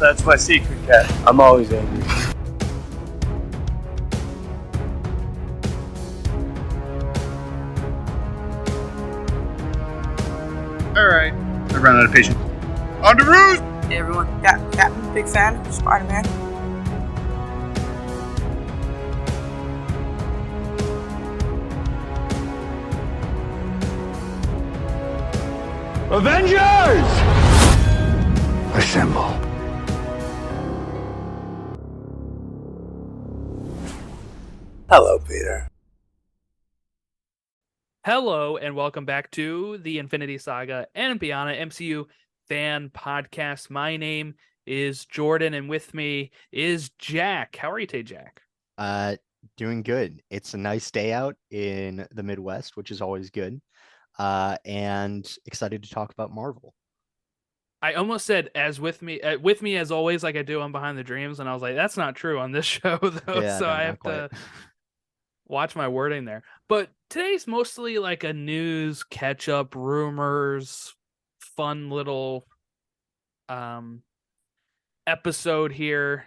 That's my secret, cat. I'm always angry. Alright. I ran out of patience. On the roost! Hey everyone, Captain, big fan of Spider-Man. Avengers! Assemble. Hello, Peter. Hello, and welcome back to the Infinity Saga and Beyond MCU fan podcast. My name is Jordan, and with me is Jack. How are you today, Jack? Doing good. It's a nice day out in the Midwest, which is always good. And excited to talk about Marvel. I almost said as with me as always, like I do on Behind the Dreams, and I was like, that's not true on this show, though. Yeah, so no, I not have quite. to watch my wording there. But today's mostly like a news catch up, rumors, fun little episode here.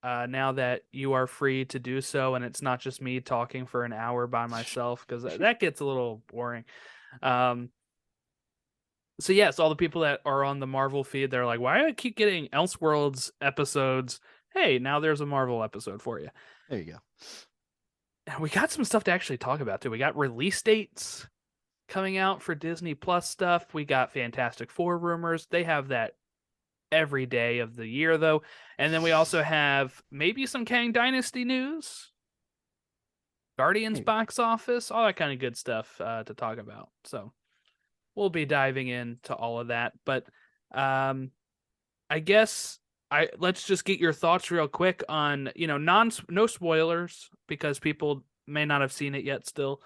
Now that you are free to do so, and it's not just me talking for an hour by myself, because that gets a little boring. So yes, all the people that are on the Marvel feed, they're like, why do I keep getting Elseworlds episodes? Hey, now there's a Marvel episode for you. There you go. And we got some stuff to actually talk about too. We got release dates coming out for Disney Plus stuff. We got Fantastic Four rumors. They have that every day of the year, though. And then we also have maybe some Kang Dynasty news, Guardians box office, all that kind of good stuff to talk about. So we'll be diving into all of that. But I guess let's just get your thoughts real quick on, no spoilers because people may not have seen it yet still.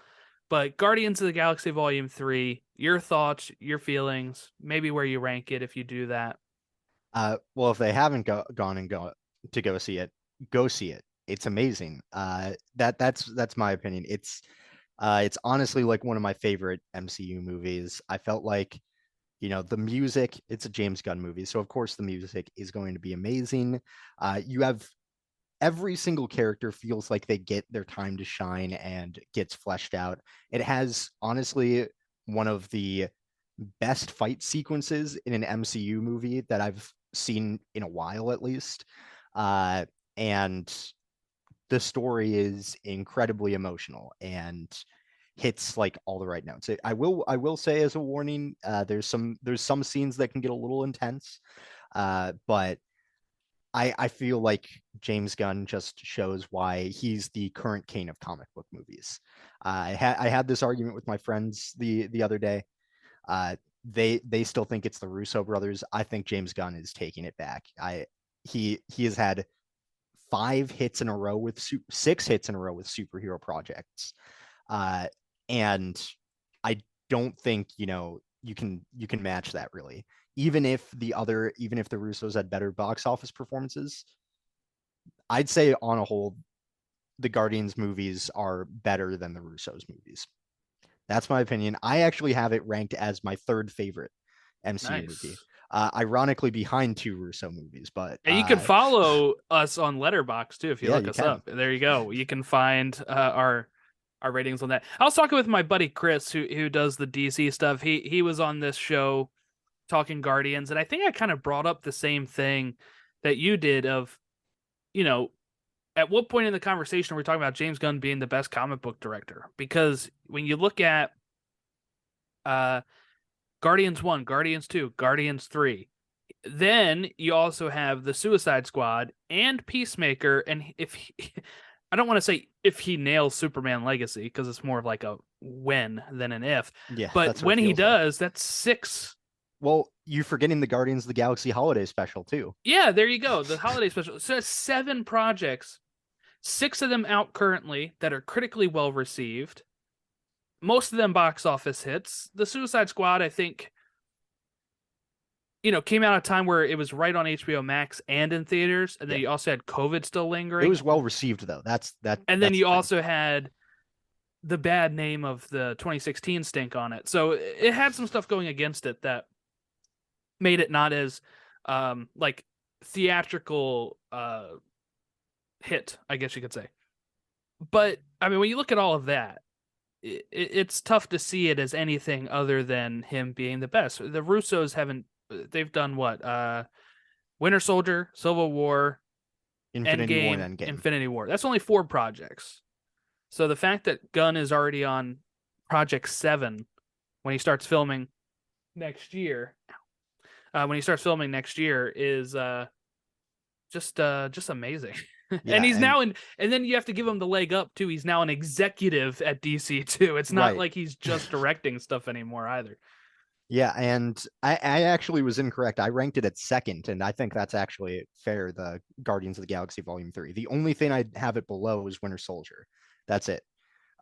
But Guardians of the Galaxy Volume 3, your thoughts, your feelings, maybe where you rank it if you do that. Well, if they haven't gone to go see it, go see it. It's amazing. That's my opinion. It's honestly like one of my favorite MCU movies. I felt like, the music, it's a James Gunn movie, so of course the music is going to be amazing. You have every single character feels like they get their time to shine and gets fleshed out. It has honestly one of the best fight sequences in an MCU movie that I've seen in a while, at least. And the story is incredibly emotional and hits like all the right notes. I will say as a warning, there's some scenes that can get a little intense, but I feel like James Gunn just shows why he's the current king of comic book movies. I had this argument with my friends the other day. They still think it's the Russo brothers. I think James Gunn is taking it back. He has had 6 hits in a row with superhero projects, and I don't think you can match that really. Even if the Russos had better box office performances, I'd say on a whole, the Guardians movies are better than the Russos movies. That's my opinion. I actually have it ranked as my 3rd favorite MCU movie. Ironically behind 2 Russo movies, but and you can follow us on Letterboxd too if you look us up. There you go. You can find our ratings on that. I was talking with my buddy Chris, who does the DC stuff. He was on this show talking Guardians, and I think I kind of brought up the same thing that you did of, at what point in the conversation are we talking about James Gunn being the best comic book director? Because when you look at Guardians 1, Guardians 2, Guardians 3, then you also have the Suicide Squad and Peacemaker, and I don't want to say if he nails Superman Legacy, because it's more of like a when than an if. Yeah, but when he does, that's 6. Well, you're forgetting the Guardians of the Galaxy holiday special too. Yeah, there you go. The holiday special. So that's 7 projects, 6 of them out currently that are critically well received. Most of them box office hits. The Suicide Squad, I think, came out at a time where it was right on HBO Max and in theaters, and then you also had COVID still lingering. It was well received though. And then you also had the bad name of the 2016 stink on it. So it had some stuff going against it that made it not as like theatrical hit, I guess you could say. But I mean, when you look at all of that, it's tough to see it as anything other than him being the best. The Russos haven't. They've done what? Winter Soldier, Civil War, Infinity War Endgame, and Endgame. Infinity War. That's only 4 projects. So the fact that Gunn is already on Project 7 when he starts filming next year, is just amazing. Yeah, and he's now in, and then you have to give him the leg up too. He's now an executive at DC too. It's not Right. like he's just directing stuff anymore either. Yeah, and I actually was incorrect. I ranked it at second, and I think that's actually fair. The Guardians of the Galaxy Volume 3. The only thing I'd have it below is Winter Soldier. That's it.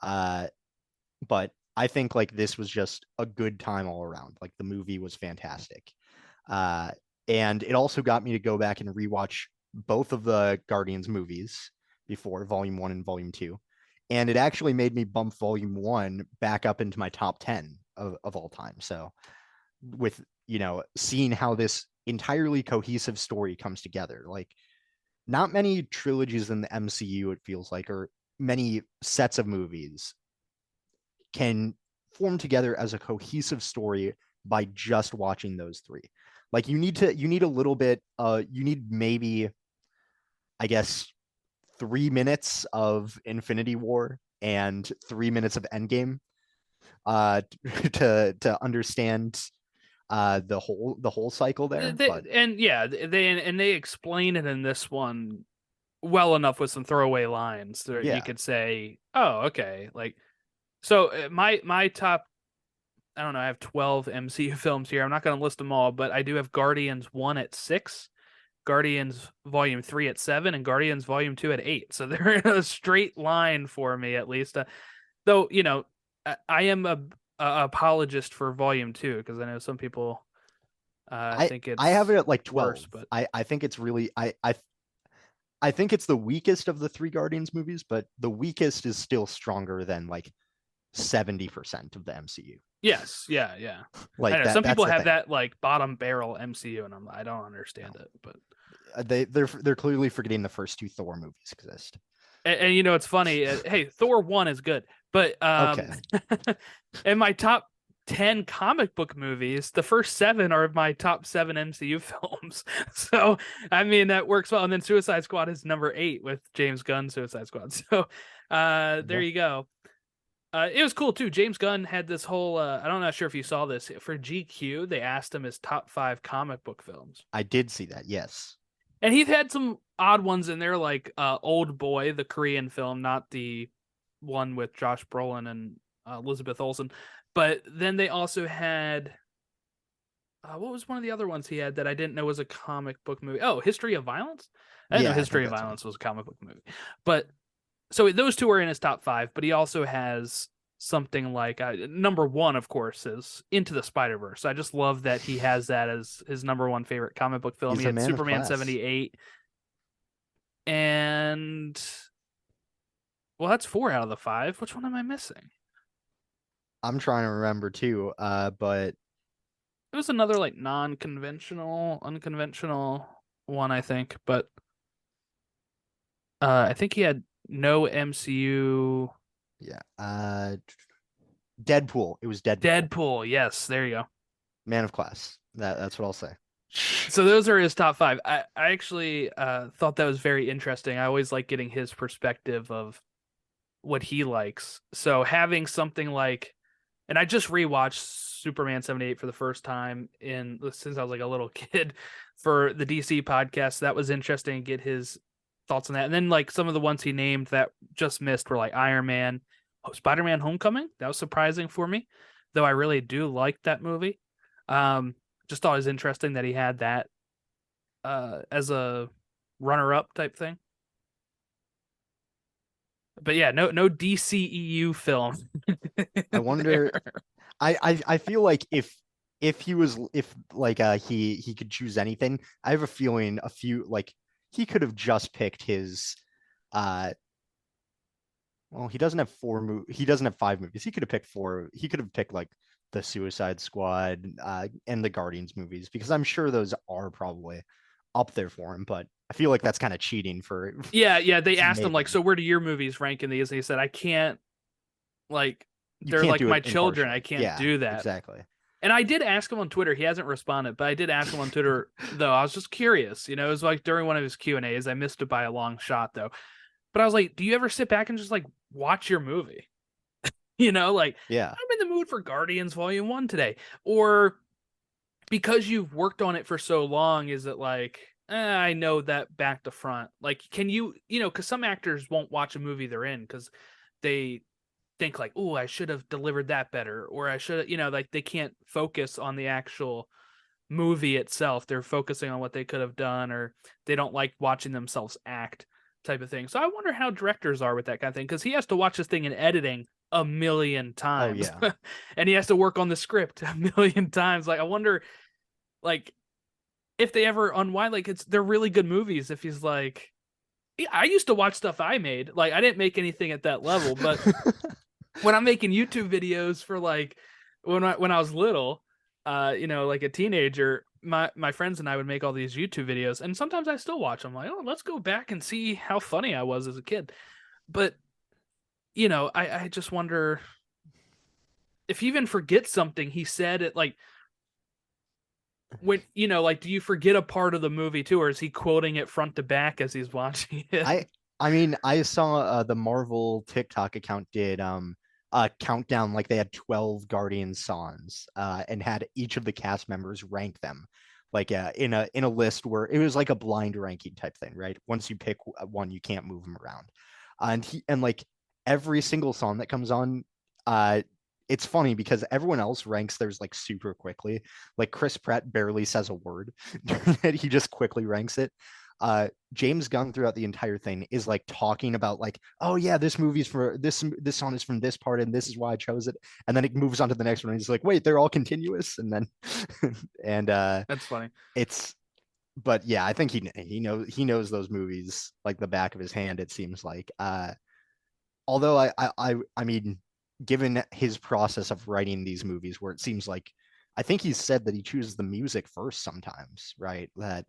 But I think like this was just a good time all around. Like the movie was fantastic. And it also got me to go back and rewatch both of the Guardians movies before, Volume 1 and Volume 2. And it actually made me bump Volume 1 back up into my top 10 of all time. So with, seeing how this entirely cohesive story comes together, like not many trilogies in the MCU, it feels like, or many sets of movies can form together as a cohesive story by just watching those 3. Like you need a little bit, you need maybe, I guess, 3 minutes of Infinity War and 3 minutes of Endgame to understand the whole cycle there. They explain it in this one well enough with some throwaway lines that you could say, oh, okay. Like, so my top, I don't know, I have 12 MCU films here. I'm not going to list them all, but I do have Guardians 1 at 6, Guardians Volume 3 at 7, and Guardians Volume 2 at 8. So they're in a straight line for me, at least. Though, I am a apologist for Volume 2, because I know some people think it's, I have it at like 12. worse, but I think it's really, I think it's the weakest of the 3 Guardians movies, but the weakest is still stronger than like 70% of the MCU. Yes, yeah. Like I know, that, some people have thing. that like bottom barrel MCU, and I don't understand it. But they're clearly forgetting the first 2 Thor movies exist. And it's funny. Hey, Thor 1 is good, but Okay. in my top 10 comic book movies, the first 7 are my top 7 MCU films. So I mean that works well. And then Suicide Squad is number 8 with James Gunn's Suicide Squad. So there you go. It was cool too. James Gunn had this whole I'm not sure if you saw this, for GQ, they asked him his top 5 comic book films. I did see that, yes. And he's had some odd ones in there, like Old Boy, the Korean film, not the one with Josh Brolin and Elizabeth Olsen. But then they also had what was one of the other ones he had that I didn't know was a comic book movie? Oh, History of Violence? I didn't know History of Violence was a comic book movie. But so those 2 are in his top 5, but he also has something like number 1, of course, is Into the Spider-Verse. I just love that he has that as his number 1 favorite comic book film. He had Superman 78. And well, that's 4 out of the 5. Which one am I missing? I'm trying to remember too, but it was another like unconventional one, I think. But I think he had no MCU. Yeah. Deadpool. It was Deadpool. Deadpool. Yes, there you go. Man of Class. That's what I'll say. So those are his top 5. I actually thought that was very interesting. I always like getting his perspective of what he likes. So having something like, and I just rewatched Superman 78 for the first time since I was like a little kid for the DC podcast. So that was interesting to get his thoughts on that. And then like some of the ones he named that just missed were like Iron Man, Spider-Man Homecoming. That was surprising for me, though I really do like that movie. Just thought it was interesting that he had that as a runner-up type thing. But yeah, no DCEU film. I wonder. I feel like if he could choose anything, I have a feeling he could have just picked his well, he doesn't have 5 movies. He could have picked 4. He could have picked like the Suicide Squad and the Guardians movies, because I'm sure those are probably up there for him, but I feel like that's kind of cheating for. Yeah. They He asked made him like, them. so where do your movies rank in these? And he said, I can't, like, You they're can't like do my it children. I impartially. can't Yeah, do that. exactly. And I did ask him on Twitter. He hasn't responded, but I did ask him on Twitter though. I was just curious. It was like during one of his Q&As. I missed it by a long shot though. But I was like, do you ever sit back and just like watch your movie? Like, Yeah. I'm in the mood for Guardians Volume 1 today. Or because you've worked on it for so long, is it like, I know that back to front? Like, can you, because some actors won't watch a movie they're in because they think like, oh, I should have delivered that better, or I should, like they can't focus on the actual movie itself. They're focusing on what they could have done, or they don't like watching themselves act, type of thing. So I wonder how directors are with that kind of thing, because he has to watch this thing in editing a million times. yeah. And he has to work on the script a million times. Like, I wonder, like, if they ever unwind, like, they're really good movies. If he's like, yeah, I used to watch stuff I made. Like, I didn't make anything at that level, but when I'm making YouTube videos for like when I was little, like a teenager, my friends and I would make all these YouTube videos, and sometimes I still watch them. Like, oh, let's go back and see how funny I was as a kid. But I just wonder if he even forgets something he said it, like, when like, do you forget a part of the movie too, or is he quoting it front to back as he's watching it? I mean, I saw the Marvel TikTok account did a countdown, like they had 12 Guardian songs and had each of the cast members rank them, like in a list where it was like a blind ranking type thing, right? Once you pick one, you can't move them around. And like every single song that comes on, it's funny because everyone else ranks theirs like super quickly. Like Chris Pratt barely says a word. He just quickly ranks it. James Gunn throughout the entire thing is like talking about like, oh yeah, this movie's for this song is from this part and this is why I chose it. And then it moves on to the next one and he's like, wait, they're all continuous. And then and That's funny. But yeah, I think he knows those movies like the back of his hand, it seems like. Although I mean, given his process of writing these movies, where it seems like I think he's said that he chooses the music first sometimes, right? That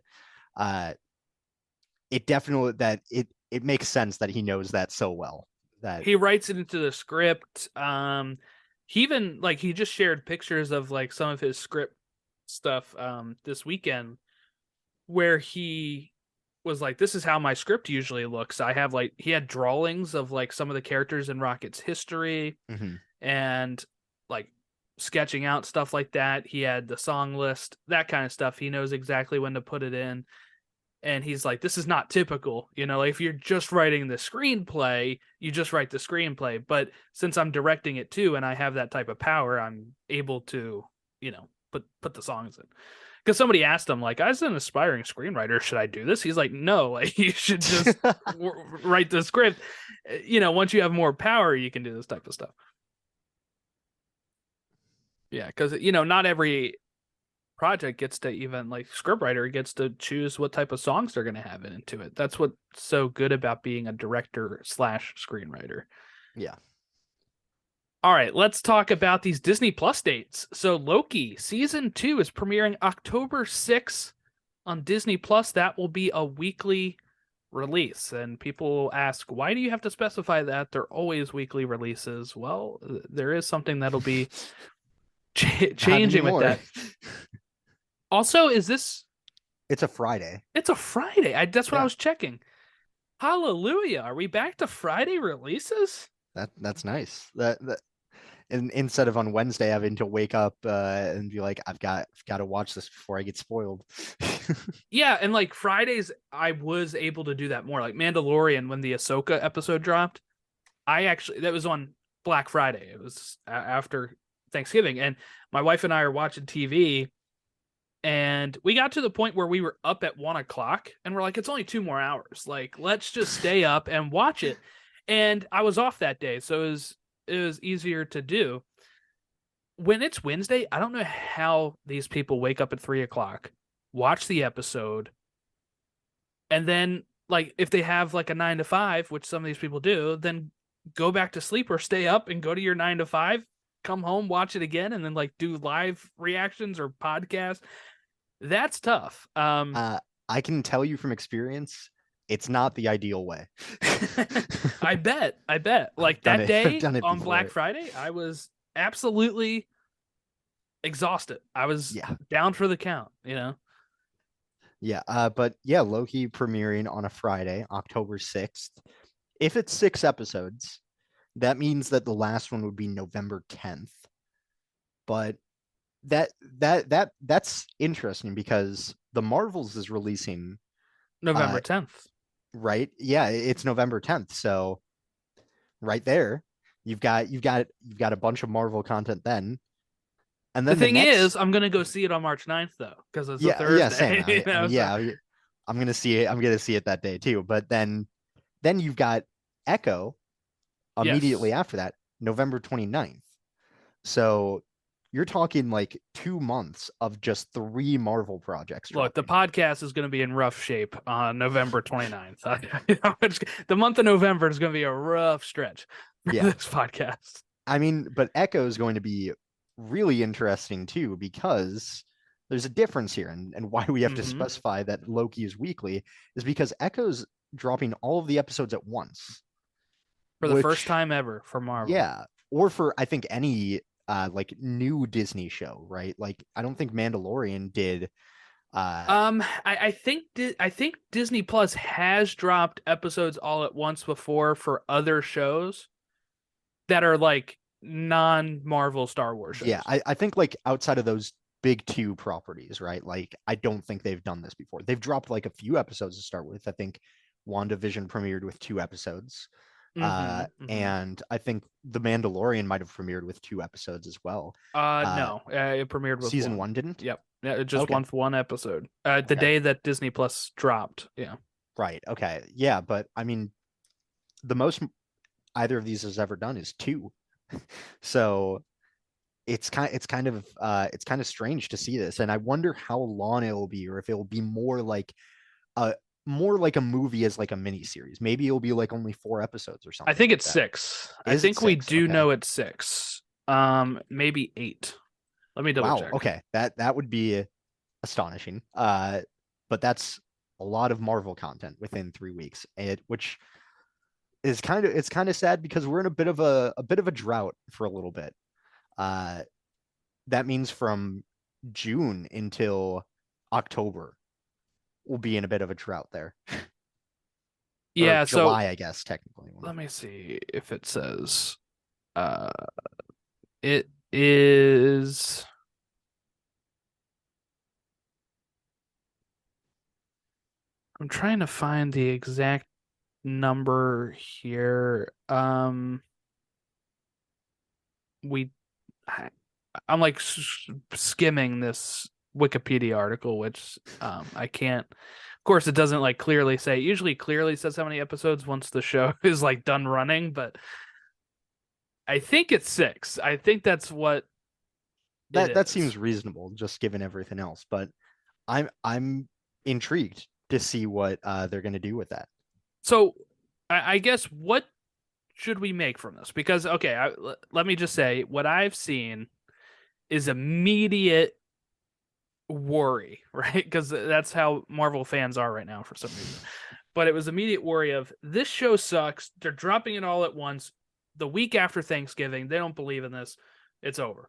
it definitely it makes sense that he knows that so well that He writes it into the script. He even, like, he just shared pictures of like some of his script stuff this weekend, where he was like, this is how my script usually looks. I have, like, he had drawings of like some of the characters in Rocket's history, and like sketching out stuff like that. He had the song list, that kind of stuff. He knows exactly when to put it in. And he's like, this is not typical. Like, if you're just writing the screenplay, you just write the screenplay. But since I'm directing it too, and I have that type of power, I'm able to, put the songs in. Because somebody asked him, like, as an aspiring screenwriter, should I do this? He's like, no, like, you should just write the script. Once you have more power, you can do this type of stuff. Yeah, because, not every project gets to, even like scriptwriter gets to choose what type of songs they're going to have into it. That's what's so good about being a director / screenwriter. Yeah. All right, let's talk about these Disney Plus dates. So Loki season 2 is premiering October 6th on Disney Plus. That will be a weekly release. And people ask, why do you have to specify that? They're always weekly releases. Well, there is something that'll be changing with that. Also, is this? It's a Friday. It's a Friday. That's what I was checking. Hallelujah! Are we back to Friday releases? That's nice. That instead of on Wednesday having to wake up and be like, I've got to watch this before I get spoiled. Yeah, and like Fridays, I was able to do that more. Like Mandalorian, when the Ahsoka episode dropped, that was on Black Friday. It was after Thanksgiving, and my wife and I are watching TV. And we got to the point where we were up at 1:00 and we're like, it's only 2 more hours. Like, let's just stay up and watch it. And I was off that day, so it was easier to do. When it's Wednesday, I don't know how these people wake up at 3:00, watch the episode, and then, like, if they have like a 9 to 5, which some of these people do, then go back to sleep or stay up and go to your 9 to 5, come home, watch it again, and then like do live reactions or podcasts. That's tough. I I can tell you from experience, it's not the ideal way. I bet. Like Done that it. I've day done it on before. Black Friday, I was absolutely exhausted. I was Yeah. down for the count, Yeah. But yeah, Loki premiering on a Friday, October 6th. If it's 6 episodes, that means that the last one would be November 10th. But that's interesting because the Marvels is releasing November 10th. right. Yeah, it's November 10th. So right there, you've got a bunch of Marvel content then. And The then the thing is, next I'm gonna go see it on March 9th though, because it's a yeah, same. Thursday. I mean, So- yeah, I'm gonna see it. I'm gonna see it that day too. But then you've got Echo immediately Yes. after that, November 29th. So you're talking like 2 months of just 3 Marvel projects Look, the dropping. podcast is going to be in rough shape on November 29th. The month of November is going to be a rough stretch for Yeah. this podcast. I mean, but Echo is going to be really interesting too, because there's a difference here. And why we have to Mhm. specify that Loki is weekly is because Echo's dropping all of the episodes at once. For the first Which- time ever for Marvel. Yeah. Or for, I think, any like new Disney show, right? Like, I don't think Mandalorian did. I think Disney Plus has dropped episodes all at once before for other shows that are like non-Marvel Star Wars shows. Yeah, I think like outside of those big two properties, right? Like, I don't think they've done this before. They've dropped like a few episodes to start with. I think WandaVision premiered with 2 episodes. Mhm. And I think The Mandalorian might have premiered with 2 episodes as well. No, it premiered with Season one didn't? Yep. Yeah, just Okay. one episode. The Okay. day that Disney Plus dropped. Yeah. Right. Okay. Yeah, but I mean, the most either of these has ever done is 2. So it's kind of strange to see this, and I wonder how long it will be, or if it will be more like a movie as like a mini series. Maybe it'll be like only 4 episodes or something. I think like it's that. 6. I Is it think we 6? do Okay. know it's 6. Maybe 8. Let me double Wow. check. Okay. That would be astonishing. But that's a lot of Marvel content within 3 weeks, which is kind of sad because we're in a bit of a drought for a little bit. That means from June until October we'll be in a bit of a drought there. Yeah, Or July, I guess technically. let me see if it says it is I'm trying to find the exact number here. I'm like skimming this Wikipedia article, which I can't. Of course, it doesn't like clearly say. It usually clearly says how many episodes once the show is like done running, but I think it's 6. I think that's what that seems reasonable, just given everything else. But I'm intrigued to see what they're going to do with that. So, I guess what should we make from this? Because okay, let me just say what I've seen is immediate worry, right? Because that's how Marvel fans are right now for some reason. But it was immediate worry of this show sucks. They're dropping it all at once the week after Thanksgiving. They don't believe in this. It's over.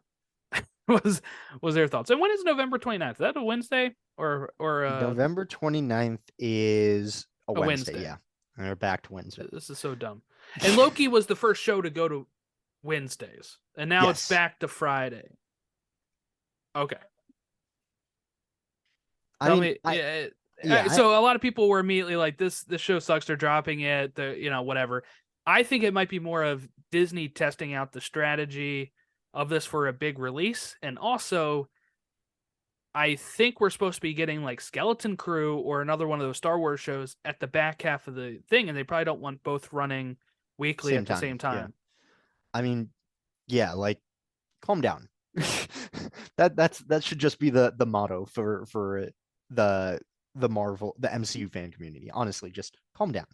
was their thoughts. And when is November 29th? Is that a Wednesday or November 29th is a Wednesday. Wednesday. Yeah. And we're back to Wednesday. This is so dumb. And Loki was the first show to go to Wednesdays. And now it's Yes. back to Friday. Okay. I mean, yeah, so a lot of people were immediately like, this show sucks, they're dropping it, whatever. I think it might be more of Disney testing out the strategy of this for a big release. And also, I think we're supposed to be getting like Skeleton Crew or another one of those Star Wars shows at the back half of the thing, and they probably don't want both running weekly at the same time. Yeah. I mean, yeah, like calm down. that should just be the motto for the Marvel, the MCU fan community. Honestly, just calm down.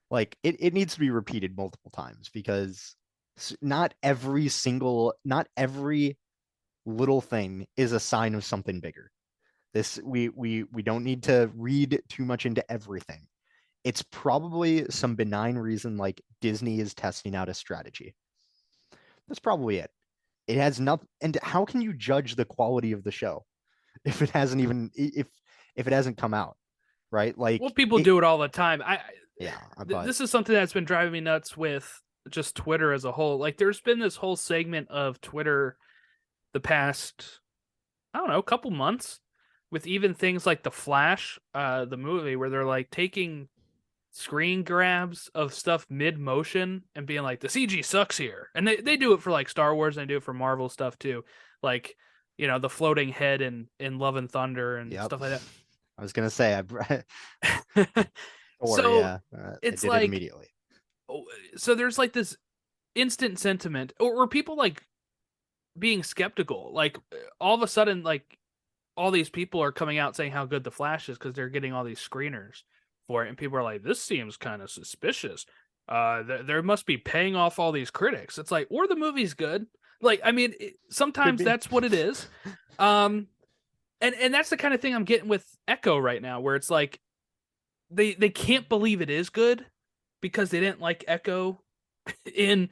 Like it needs to be repeated multiple times because not every little thing is a sign of something bigger. This we don't need to read too much into everything. It's probably some benign reason like Disney is testing out a strategy. That's probably it. It has nothing. And how can you judge the quality of the show if it hasn't even if it hasn't come out, right? Like, Well, people do it all the time. Yeah, but This is something that's been driving me nuts with just Twitter as a whole. Like, there's been this whole segment of Twitter the past, I don't know, couple months with even things like The Flash, the movie, where they're like taking screen grabs of stuff mid motion and being like, the CG sucks here. And they do it for like Star Wars and they do it for Marvel stuff too. Like, the floating head in Love and Thunder and stuff like that. I was gonna say So I it's did it like immediately. so there's like this instant sentiment or people like being skeptical. Like all of a sudden, like all these people are coming out saying how good the Flash is because they're getting all these screeners for it, and people are like, "This seems kind of suspicious." There must be paying off all these critics. It's like, or the movie's good. Like, I mean, sometimes that's what it is. And that's the kind of thing I'm getting with Echo right now, where it's like they can't believe it is good because they didn't like Echo in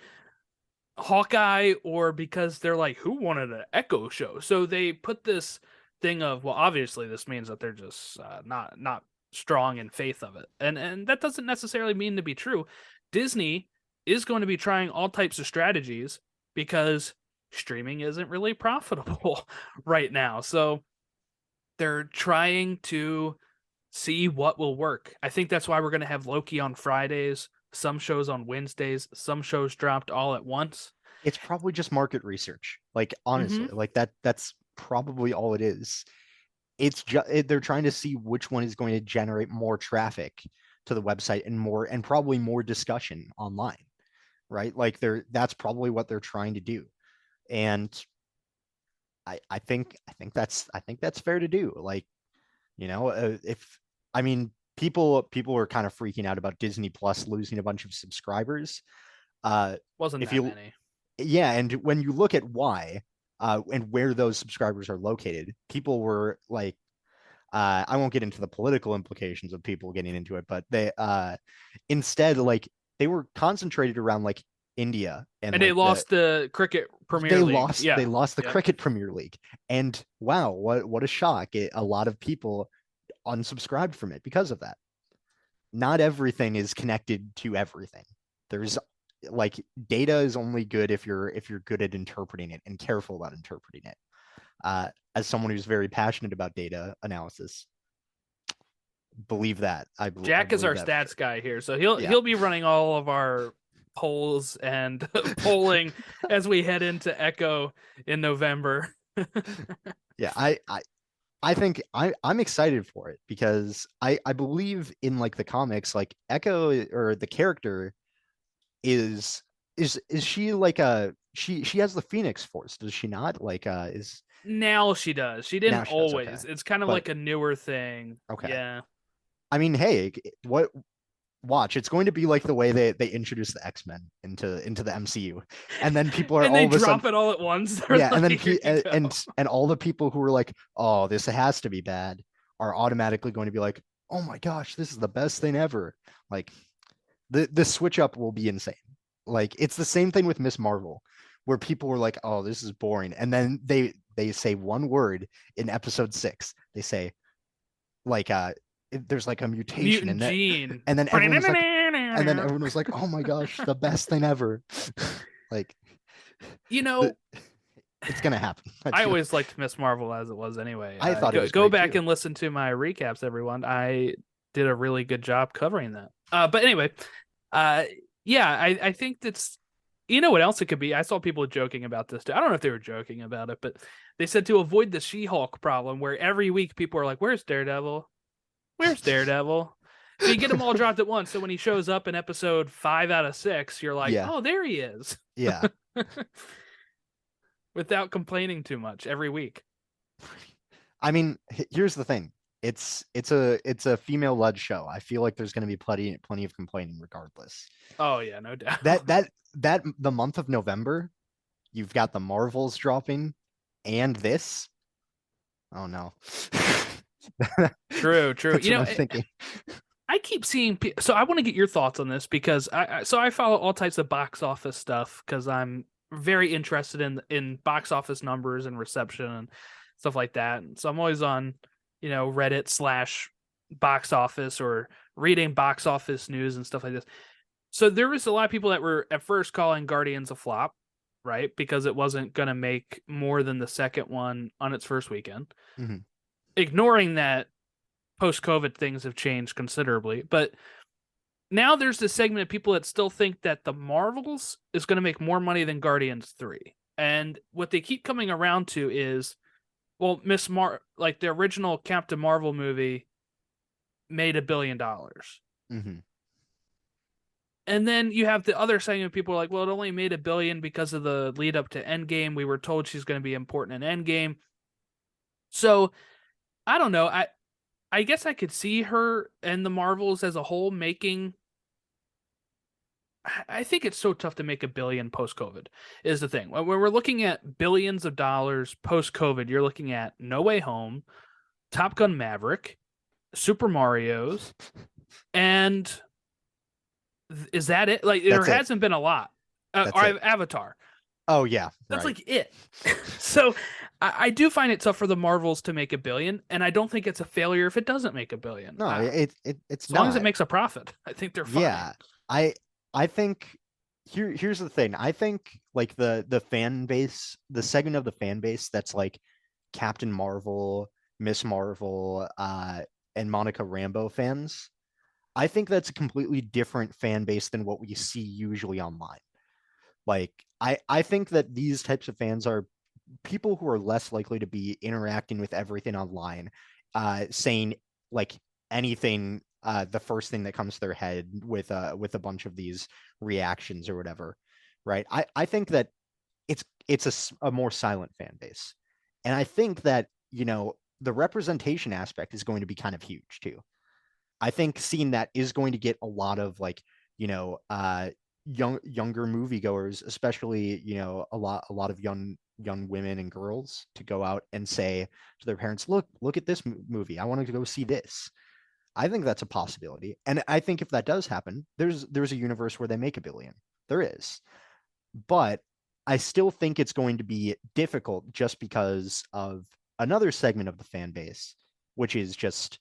Hawkeye, or because they're like, who wanted an Echo show? So they put this thing of, well, obviously this means that they're just not strong in faith of it, and that doesn't necessarily mean to be true. Disney is going to be trying all types of strategies because streaming isn't really profitable right now, so they're trying to see what will work. I think that's why we're going to have Loki on Fridays, some shows on Wednesdays, some shows dropped all at once. It's probably just market research. Like, honestly, like that's probably all it is. It's just they're trying to see which one is going to generate more traffic to the website and probably more discussion online, right? Like that's probably what they're trying to do. And I think that's fair to do. Like, if I mean, people are kind of freaking out about Disney Plus losing a bunch of subscribers. Wasn't if that you many? Yeah, and when you look at why and where those subscribers are located, people were like, I won't get into the political implications of people getting into it, but they instead, like, they were concentrated around like India and they like lost the cricket Premier they League. lost the cricket Premier League, and wow, what a shock! A lot of people unsubscribed from it because of that. Not everything is connected to everything. There's like, data is only good if you're good at interpreting it and careful about interpreting it. As someone who's very passionate about data analysis, believe that. Jack is our stats guy here, so he'll be running all of our polls and polling as we head into Echo in November. Yeah, I think I'm excited for it because I believe in like the comics, like Echo, or the character is she like she has the Phoenix Force, does she not? Like is Now she does. She didn't Now she does, always. okay. It's kind of But- like a newer thing. Okay. Yeah. I mean, hey, watch, it's going to be like the way they introduce the X-Men into the MCU, and then people are And all they of a drop sudden, it all at once. They're yeah, and then like, "Here you go." and all the people who were like, oh, this has to be bad, are automatically going to be like, oh my gosh, this is the best thing ever. Like, the switch up will be insane. Like, it's the same thing with Miss Marvel, where people were like, oh, this is boring, and then they say one word in episode 6. They say, like, there's like a mutation, Mutant gene. and then everyone was like, oh my gosh, the best thing ever. Like, it's gonna happen. I always liked Miss Marvel as it was anyway. I thought it was go great, back too. and listen to my recaps, everyone. I did a really good job covering that. But anyway, yeah, I think that's, what else it could be? I saw people joking about this too. I don't know if they were joking about it, but they said to avoid the She-Hulk problem, where every week people are like, "Where's Daredevil? Where's Daredevil?" So you get them all dropped at once. So when he shows up in episode 5 out of 6, you're like, Yeah. "Oh, there he is." Yeah. Without complaining too much every week. I mean, here's the thing. It's a female-led show. I feel like there's going to be plenty of complaining regardless. Oh yeah, no doubt. That the month of November, you've got the Marvels dropping and this. Oh no. True. That's You what know, I'm thinking. I keep seeing. So I want to get your thoughts on this because I follow all types of box office stuff because I'm very interested in box office numbers and reception and stuff like that. And so I'm always on, Reddit / box office or reading box office news and stuff like this. So there was a lot of people that were at first calling Guardians a flop, right? Because it wasn't going to make more than the second one on its first weekend. Mhm. Ignoring that post-COVID things have changed considerably. But now there's this segment of people that still think that the Marvels is going to make more money than Guardians 3. And what they keep coming around to is, well, like the original Captain Marvel movie made $1 billion. Mhm. And then you have the other segment of people are like, well, it only made $1 billion because of the lead up to Endgame. We were told she's going to be important in Endgame. So I don't know. I guess I could see her and the Marvels as a whole making. I think it's so tough to make $1 billion post-COVID is the thing. When we're looking at billions of dollars post-COVID, you're looking at No Way Home, Top Gun Maverick, Super Mario's, and is that it? Like there That's it. hasn't been a lot. That's Or it. Avatar. Oh yeah, That's right. like it. So I do find it tough for the Marvels to make $1 billion, and I don't think it's a failure if it doesn't make $1 billion. No, it's As long as it not. makes a profit, I think they're fine. Yeah, I think here's the thing. I think like the fan base, the segment of the fan base that's like Captain Marvel, Miss Marvel, and Monica Rambeau fans. I think that's a completely different fan base than what we see usually online. Like I think that these types of fans are people who are less likely to be interacting with everything online, saying like anything, the first thing that comes to their head with a bunch of these reactions or whatever, right? I think that it's a more silent fan base, and I think that the representation aspect is going to be kind of huge too. I think seeing that is going to get a lot of like younger moviegoers, especially a lot of young women and girls to go out and say to their parents, look at this movie, I want to go see this. I think that's a possibility, and I think if that does happen, there's a universe where they make $1 billion. There is, but I still think it's going to be difficult just because of another segment of the fan base, which is just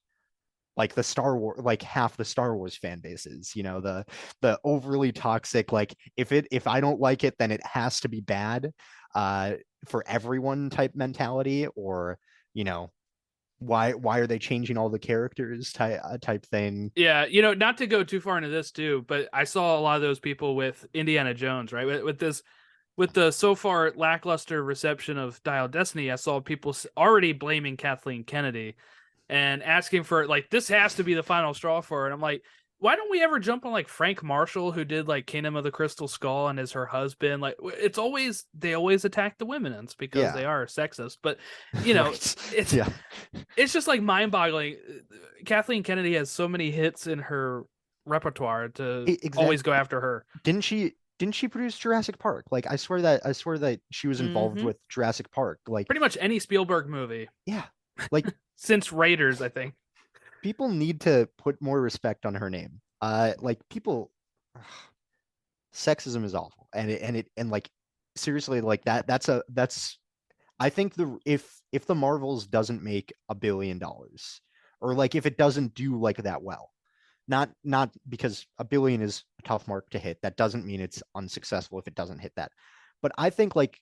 like the Star Wars, like half the Star Wars fan bases, the overly toxic, like if I don't like it, then it has to be bad, for everyone type mentality, or why are they changing all the characters type thing. Yeah, not to go too far into this too, but I saw a lot of those people with Indiana Jones, right? With the so far lackluster reception of Dial Destiny, I saw people already blaming Kathleen Kennedy and asking for like this has to be the final straw for her. And I'm like, why don't we ever jump on like Frank Marshall, who did like Kingdom of the Crystal Skull and is her husband? Like they always attack the women, and it's because they are sexist. But Right. it's just like mind boggling. Kathleen Kennedy has so many hits in her repertoire to always go after her. Didn't she produce Jurassic Park? Like I swear that she was involved with Jurassic Park. Like pretty much any Spielberg movie. Yeah. Like since Raiders, I think. People need to put more respect on her name. Like people, sexism is awful, and like seriously, like that's I think if the Marvels doesn't make $1 billion, or like if it doesn't do like that well, not because $1 billion is a tough mark to hit. That doesn't mean it's unsuccessful if it doesn't hit that. But I think like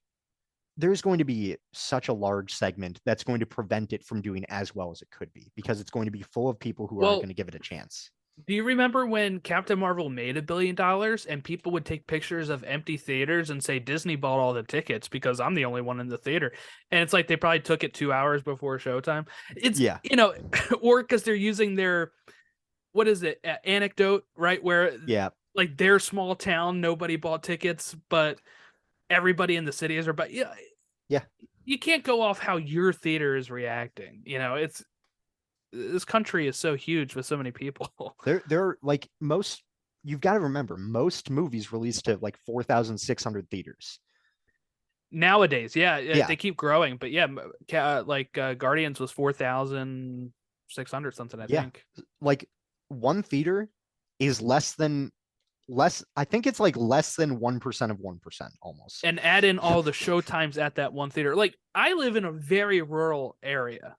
there's going to be such a large segment that's going to prevent it from doing as well as it could be, because it's going to be full of people who aren't going to give it a chance. Do you remember when Captain Marvel made $1 billion and people would take pictures of empty theaters and say Disney bought all the tickets because I'm the only one in the theater? And it's like they probably took it 2 hours before showtime. It's, or because they're using their, what is it, anecdote, right? Where like their small town, nobody bought tickets, but everybody in the city is, but you can't go off how your theater is reacting. This country is so huge with so many people. They're like you've got to remember, most movies released to like 4,600 theaters nowadays. Yeah, they keep growing, but Guardians was 4,000. 600 something, I Yeah. think. Like one theater is I think it's like less than 1% of 1% almost. And add in all the show times at that one theater. Like, I live in a very rural area,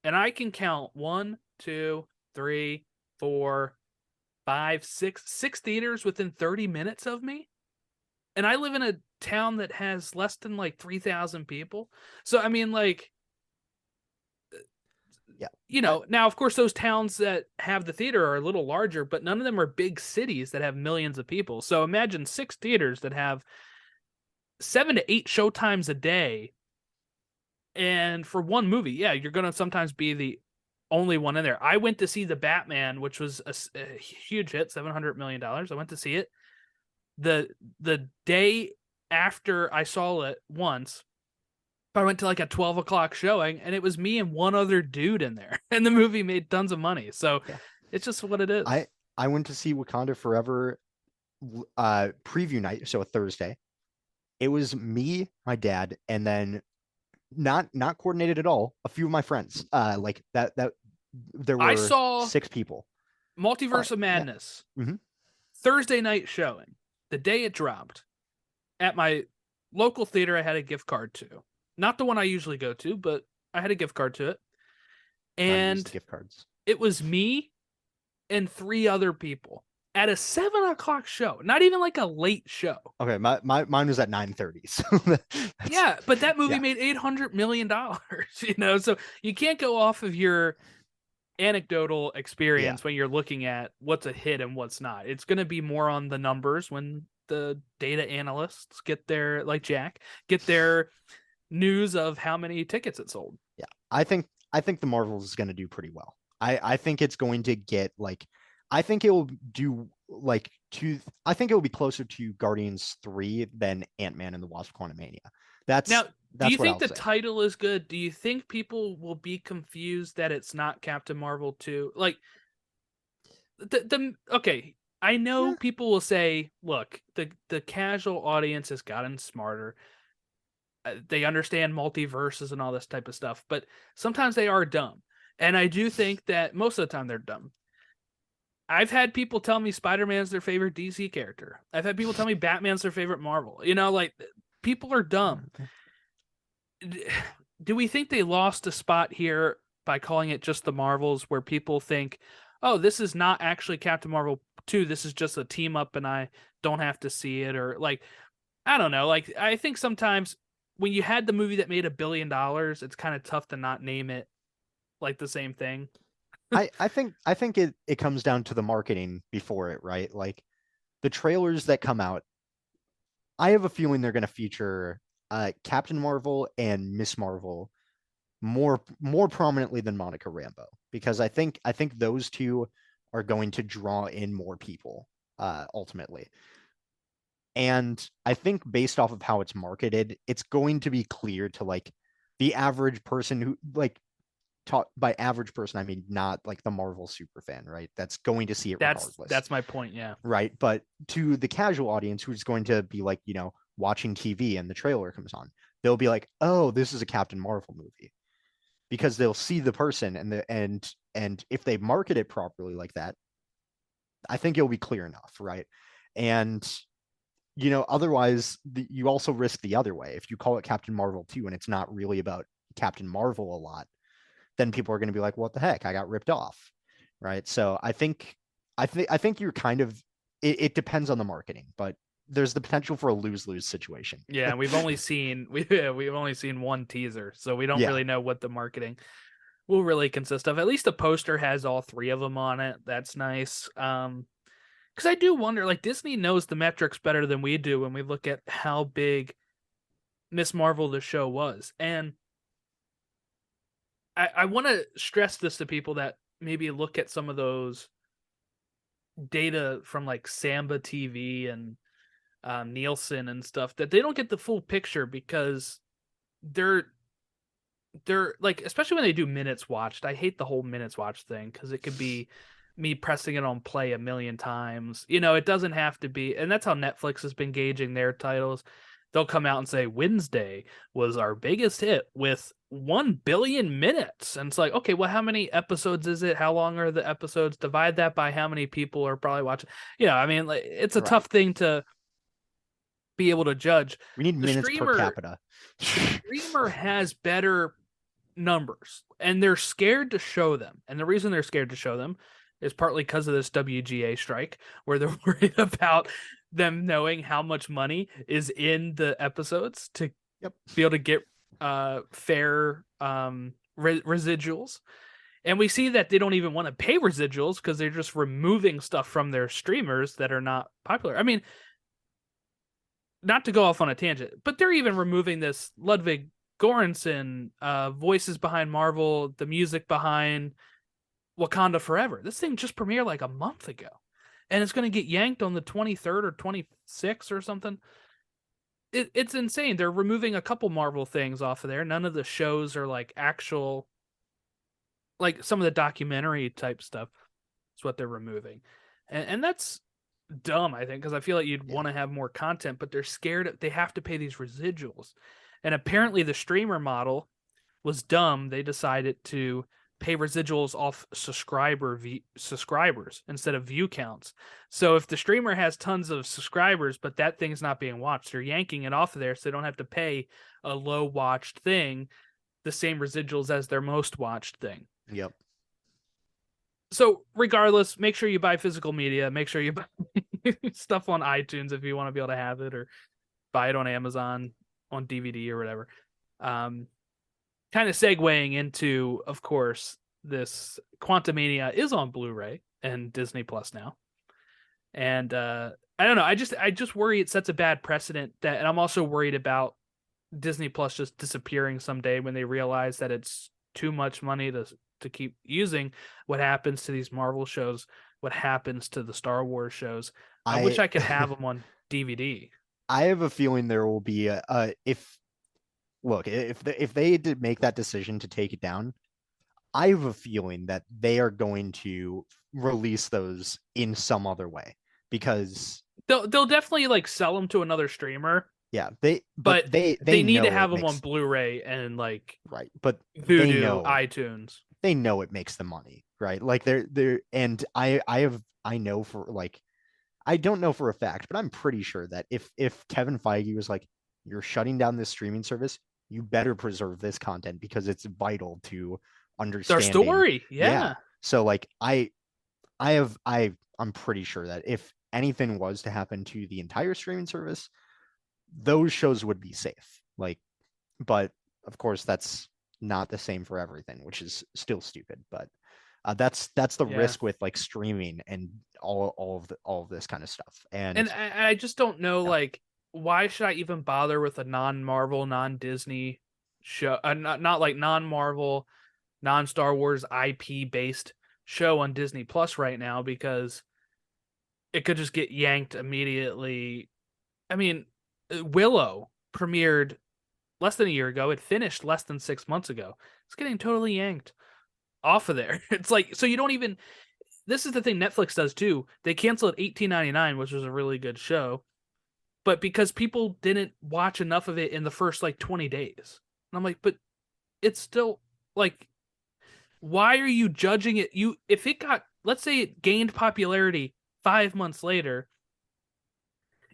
and I can count 1, 2, 3, 4, 5, 6 theaters within 30 minutes of me. And I live in a town that has less than like 3,000 people. So, I mean, like, Yeah. you know, now, of course, those towns that have the theater are a little larger, but none of them are big cities that have millions of people. So imagine 6 theaters that have 7 to 8 showtimes a day. And for one movie, yeah, you're going to sometimes be the only one in there. I went to see The Batman, which was a huge hit, $700 million. I went to see it. The day after I saw it once, I went to like a 12 o'clock showing, and it was me and one other dude in there, and the movie made tons of money. So Yeah. it's just what it is. I went to see Wakanda Forever preview night, so a Thursday. It was me, my dad, and then not coordinated at all, a few of my friends. Like that there were I saw 6 people. Multiverse Fine, of Madness, yeah. Mhm. Thursday night showing, the day it dropped, at my local theater I had a gift card to. Not the one I usually go to, but I had a gift card to it. Time to use And the gift cards. it was me and 3 other people at a 7 o'clock show. Not even like a late show. Okay, mine was at 9:30. So Yeah, but that movie yeah. made $800 million, you know? So you can't go off of your anecdotal experience when you're looking at what's a hit and what's not. It's going to be more on the numbers when the data analysts get their, like Jack, get their news of how many tickets it sold. Yeah, I think the Marvels is going to do pretty well. I think it's going to get like, I think it will do like I think it will be closer to Guardians 3 than Ant-Man and the Wasp: Quantumania. Now, do you what think I'll the say. title is good? Do you think people will be confused that it's not Captain Marvel 2? Like, okay, I know Yeah. people will say, look, the casual audience has gotten smarter. They understand multiverses and all this type of stuff, but sometimes they are dumb. And I do think that most of the time they're dumb. I've had people tell me Spider-Man's their favorite DC character. I've had people tell me Batman's their favorite Marvel. You know, like, people are dumb. Do we think they lost a spot here by calling it just the Marvels, where people think, oh, this is not actually Captain Marvel 2, this is just a team up and I don't have to see it? Or, like, I don't know. Like, I think sometimes when you had the movie that made $1 billion, it's kind of tough to not name it like the same thing. I think it comes down to the marketing before it, right? Like the trailers that come out, I have a feeling they're going to feature Captain Marvel and Miss Marvel more prominently than Monica Rambeau, because I think those two are going to draw in more people ultimately. And I think based off of how it's marketed, it's going to be clear to like the average person who, like, by average person, I mean not like the Marvel super fan, right? That's going to see it regardless. That's my point, yeah. Right. But to the casual audience who's going to be like, you know, watching TV and the trailer comes on, they'll be like, oh, this is a Captain Marvel movie. Because they'll see the person and if they market it properly like that, I think it'll be clear enough, right? And you know, otherwise you also risk the other way. If you call it Captain Marvel 2 and it's not really about Captain Marvel a lot, then people are going to be like, what the heck? I got ripped off. Right. So I think you're kind of, it depends on the marketing, but there's the potential for a lose-lose situation. Yeah, and we've only seen one teaser, so we don't really know what the marketing will really consist of. At least the poster has all 3 of them on it. That's nice. Because I do wonder, like, Disney knows the metrics better than we do when we look at how big Miss Marvel the show was. And I want to stress this to people that maybe look at some of those data from like Samba TV and Nielsen and stuff, that they don't get the full picture, because they're like, especially when they do minutes watched. I hate the whole minutes watched thing, because it could be me pressing it on play 1 million times. You know, it doesn't have to be. And that's how Netflix has been gauging their titles. they'll come out and say Wednesday was our biggest hit with 1 billion minutes. And it's like, okay, well, how many episodes is it? How long are the episodes? Divide that by how many people are probably watching. I mean, like, it's a tough thing to be able to judge. We need minutes per capita. The streamer has better numbers, and they're scared to show them. And the reason they're scared to show them is partly because of this WGA strike, where they're worried about them knowing how much money is in the episodes to be able to get fair residuals. And we see that they don't even want to pay residuals because they're just removing stuff from their streamers that are not popular. I mean, not to go off on a tangent, but they're even removing this Ludwig Göransson voices behind Marvel, the music behind Wakanda Forever. This thing just premiered like a month ago, and it's going to get yanked on the 23rd or 26th or something. It's insane. They're removing a couple Marvel things off of there. None of the shows are like actual, like some of the documentary type stuff is what they're removing. And that's dumb, I think, because I feel like you'd want to have more content, but they're scared they have to pay these residuals. And apparently the streamer model was dumb. They decided to pay residuals off subscribers instead of view counts. So if the streamer has tons of subscribers, but that thing's not being watched, they're yanking it off of there so they don't have to pay a low watched thing the same residuals as their most watched thing. Yep. So regardless, make sure you buy physical media. Make sure you buy stuff on iTunes if you want to be able to have it, or buy it on Amazon on DVD or whatever. Kind of segueing into, of course, this Quantumania is on Blu-ray and Disney Plus now. And I don't know. I just worry it sets a bad precedent, and I'm also worried about Disney Plus just disappearing someday when they realize that it's too much money to keep using. What happens to these Marvel shows? What happens to the Star Wars shows? I wish I could have them on DVD. I have a feeling there will be if they did make that decision to take it down, I have a feeling that they are going to release those in some other way, because they'll definitely like sell them to another streamer. Yeah, they need to have them on Blu-ray and like but Vudu, they know, iTunes. They know it makes the money, right? Like they're and I know for like, I don't know for a fact, but I'm pretty sure that if Kevin Feige was like, you're shutting down this streaming service, you better preserve this content because it's vital to understanding their story. Yeah. So like I'm pretty sure that if anything was to happen to the entire streaming service, those shows would be safe. Like, but of course that's not the same for everything, which is still stupid. But that's the risk with like streaming and all of this kind of stuff. And I just don't know, like, why should I even bother with a non-Marvel, non-Disney show, not like non-Marvel, non-Star Wars IP based show on Disney Plus right now, because it could just get yanked immediately. I mean, Willow premiered less than a year ago. It finished less than 6 months ago. It's getting totally yanked off of there. It's like, so you don't even, this is the thing Netflix does too. They canceled $18.99, which was a really good show, but because people didn't watch enough of it in the first like 20 days. And I'm like, but it's still like, why are you judging it? If it got, let's say it gained popularity 5 months later,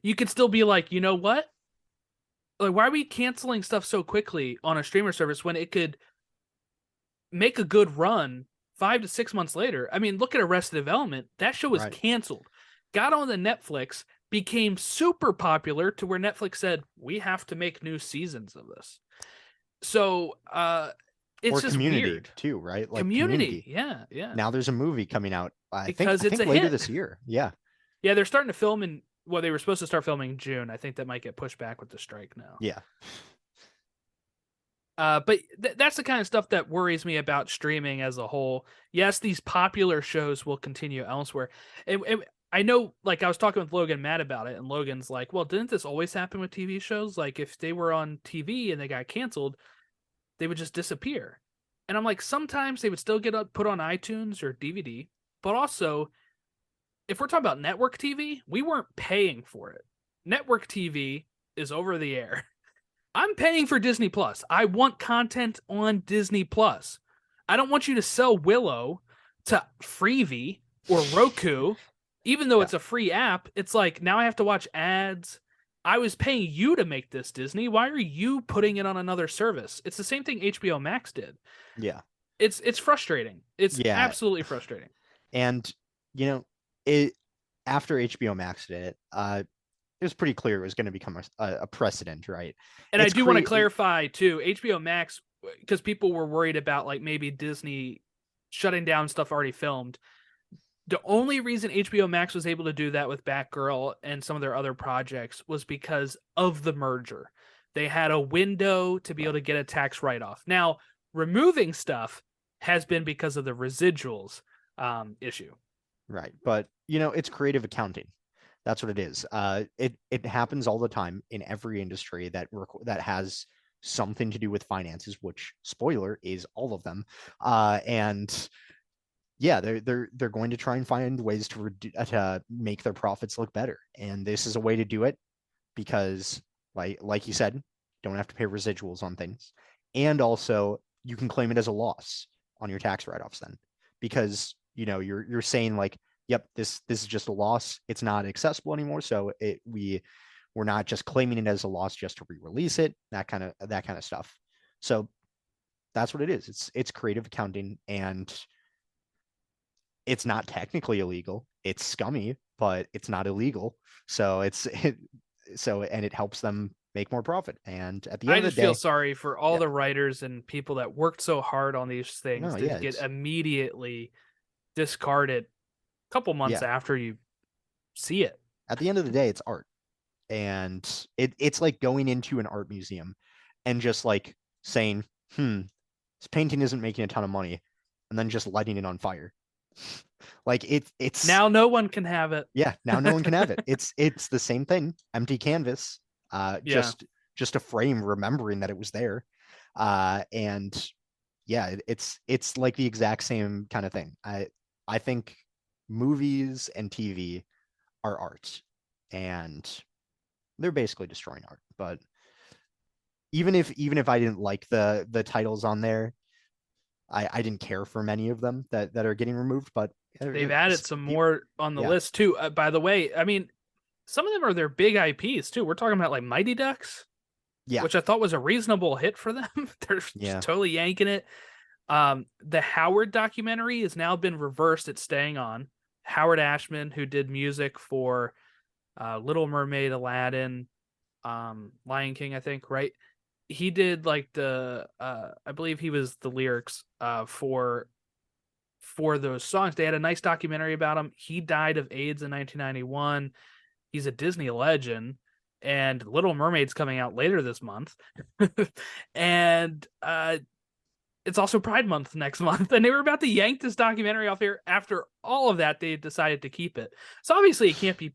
you could still be like, you know what? Like, why are we canceling stuff so quickly on a streamer service when it could make a good run 5 to 6 months later? I mean, look at Arrested Development. That show was canceled, got on the Netflix, became super popular to where Netflix said, we have to make new seasons of this. So it's just Community weird too, right? Like Community. Yeah. Now there's a movie coming out. I think it's a later hit this year. Yeah, they're starting to film in. Well, they were supposed to start filming in June. I think that might get pushed back with the strike now. Yeah. But that's the kind of stuff that worries me about streaming as a whole. Yes, these popular shows will continue elsewhere. And I know, like, I was talking with Logan Matt about it, and Logan's like, well, didn't this always happen with TV shows? Like, if they were on TV and they got canceled, they would just disappear. And I'm like, sometimes they would still get put on iTunes or DVD, but also, if we're talking about network TV, we weren't paying for it. Network TV is over the air. I'm paying for Disney Plus. I want content on Disney Plus. I don't want you to sell Willow to Freevee or Roku, even though it's a free app. It's like, now I have to watch ads. I was paying you to make this, Disney. Why are you putting it on another service? It's the same thing HBO Max did. Yeah. It's frustrating. It's absolutely frustrating. And, you know, it after HBO Max did it, it was pretty clear it was going to become a precedent, right? And I do want to clarify, too, HBO Max, because people were worried about, like, maybe Disney shutting down stuff already filmed. The only reason HBO Max was able to do that with Batgirl and some of their other projects was because of the merger. They had a window to be able to get a tax write-off. Now, removing stuff has been because of the residuals issue. Right. But, you know, it's creative accounting. That's what it is. It happens all the time in every industry that has something to do with finances, which, spoiler, is all of them. And yeah, they're going to try and find ways to make their profits look better, and this is a way to do it because, like you said, don't have to pay residuals on things, and also you can claim it as a loss on your tax write-offs then, because you know you're saying like, yep, this is just a loss. It's not accessible anymore, so we're not just claiming it as a loss just to re-release it. That kind of stuff. So that's what it is. It's creative accounting, and it's not technically illegal. It's scummy, but it's not illegal. So and it helps them make more profit. And at the end of the day, I just feel sorry for all the writers and people that worked so hard on these things to get immediately discarded a couple months after you see it. At the end of the day, it's art. And it's like going into an art museum and just like saying, this painting isn't making a ton of money, and then just lighting it on fire. Like it's now no one can have it. Yeah, now no one can have it. It's the same thing. Empty canvas. Just a frame remembering that it was there. And yeah, it's like the exact same kind of thing. I think movies and TV are art, and they're basically destroying art. But even if I didn't like the titles on there, I didn't care for many of them that are getting removed, but they've added some more on the list too. By the way, I mean, some of them are their big IPs too. We're talking about like Mighty Ducks, which I thought was a reasonable hit for them. They're just totally yanking it. The Howard documentary has now been reversed. It's staying on. Howard Ashman, who did music for Little Mermaid, Aladdin, Lion King, I think, right? He did like the I believe he was the lyrics for those songs. They had a nice documentary about him. He died of AIDS in 1991. He's a Disney legend, and Little Mermaid's coming out later this month. And it's also Pride Month next month, and they were about to yank this documentary off here. After all of that, they decided to keep it. So obviously it can't be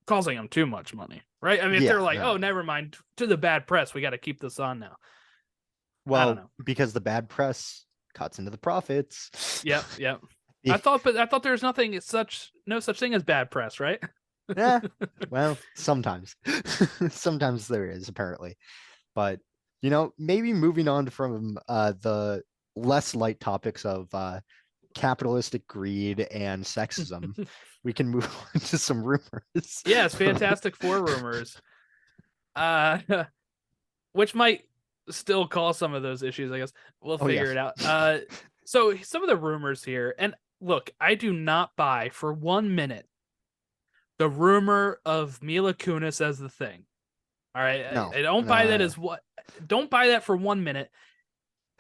causing them too much money, right? I mean, if they're like, oh, never mind, to the bad press, we got to keep this on now. Well, because the bad press cuts into the profits. Yep. I thought there was no such thing as bad press, right? Yeah. Well, sometimes there is, apparently. But you know, maybe moving on from the less light topics of capitalistic greed and sexism, we can move on to some rumors. Yes, Fantastic Four rumors, which might still cause some of those issues. I guess we'll figure it out. So some of the rumors here, and look, I do not buy for 1 minute the rumor of Mila Kunis as the Thing. All right, no, I don't buy that as what. Don't buy that for 1 minute.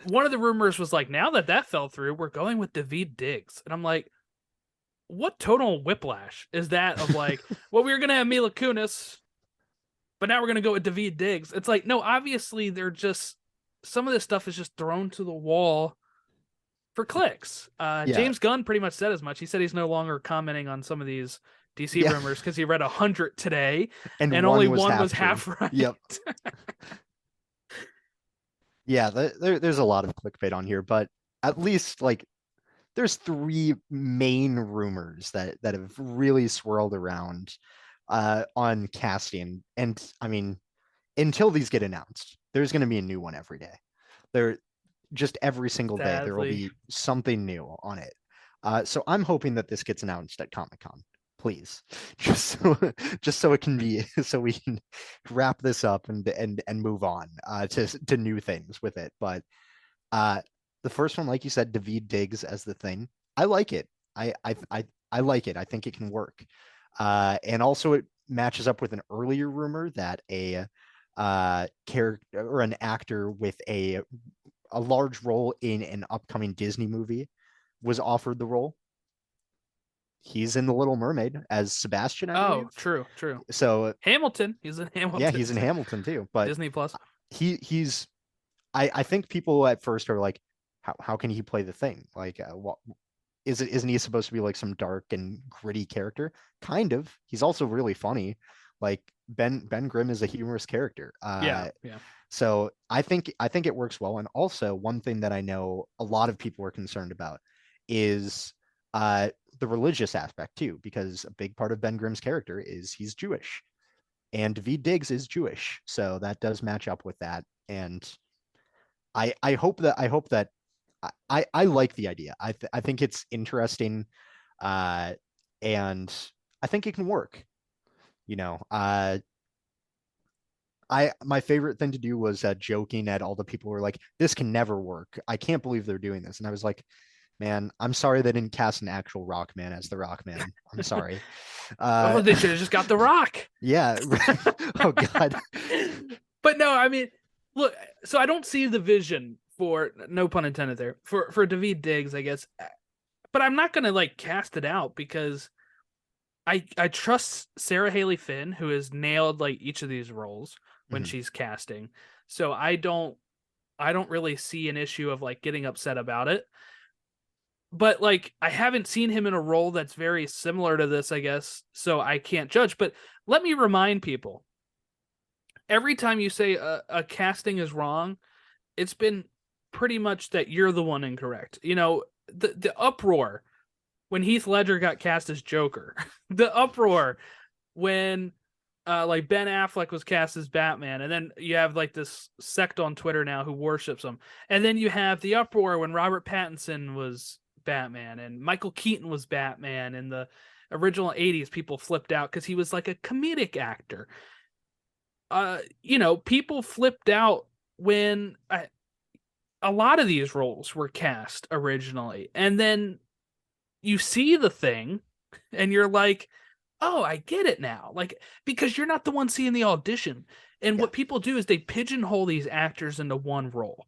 One of the rumors was like, now that fell through, we're going with Daveed Diggs. And I'm like, what tonal whiplash is that of like, well, we were going to have Mila Kunis, but now we're going to go with Daveed Diggs. It's like, no, obviously they're just, some of this stuff is just thrown to the wall for clicks. James Gunn pretty much said as much. He said he's no longer commenting on some of these DC rumors because he read 100 today and only one was half right. Yep. Yeah, there's a lot of clickbait on here, but at least like there's 3 main rumors that have really swirled around on casting. And I mean, until these get announced, there's going to be a new one every day. There, just every single day, there will Sadly. be something new on it. So I'm hoping that this gets announced at Comic-Con, please, just so it can be, so we can wrap this up and move on to new things with it. But the first one, like you said, David Diggs as the Thing, I like it. I like it. I think it can work. And also it matches up with an earlier rumor that a character or an actor with a large role in an upcoming Disney movie was offered the role. He's in The Little Mermaid as Sebastian, I believe. Oh, true. So Hamilton. He's in Hamilton. yeah, he's in Hamilton too. But Disney Plus. he's I think people at first are like, how can he play the Thing? Like, what isn't he supposed to be like some dark and gritty character? Kind of. He's also really funny. Like Ben Grimm is a humorous character. Yeah. So I think it works well. And also one thing that I know a lot of people are concerned about is the religious aspect too, because a big part of Ben Grimm's character is he's Jewish, and David Diggs is Jewish, so that does match up with that. And I hope that I like the idea. I think it's interesting, and I think it can work. You know, my favorite thing to do was joking at all the people who were like, "This can never work. I can't believe they're doing this," and I was like, "Man, I'm sorry they didn't cast an actual Rockman as the Rockman. I'm sorry." They should have just got The Rock. Yeah. Oh God. But no, I mean, look. So I don't see the vision for, no pun intended there, for David Diggs, I guess. But I'm not gonna like cast it out because I trust Sarah Haley Finn, who has nailed like each of these roles when she's casting. So I don't really see an issue of like getting upset about it. But like I haven't seen him in a role that's very similar to this, I guess, so I can't judge. But let me remind people, every time you say a casting is wrong, it's been pretty much that you're the one incorrect. You know, the uproar when Heath Ledger got cast as Joker, the uproar when like Ben Affleck was cast as Batman, and then you have like this sect on Twitter now who worships him, and then you have the uproar when Robert Pattinson was Batman and Michael Keaton was Batman. In the original 80s, people flipped out because he was like a comedic actor. You know, people flipped out when a lot of these roles were cast originally, and then you see the Thing and you're like, oh, I get it now. Like, because you're not the one seeing the audition. And what people do is they pigeonhole these actors into one role.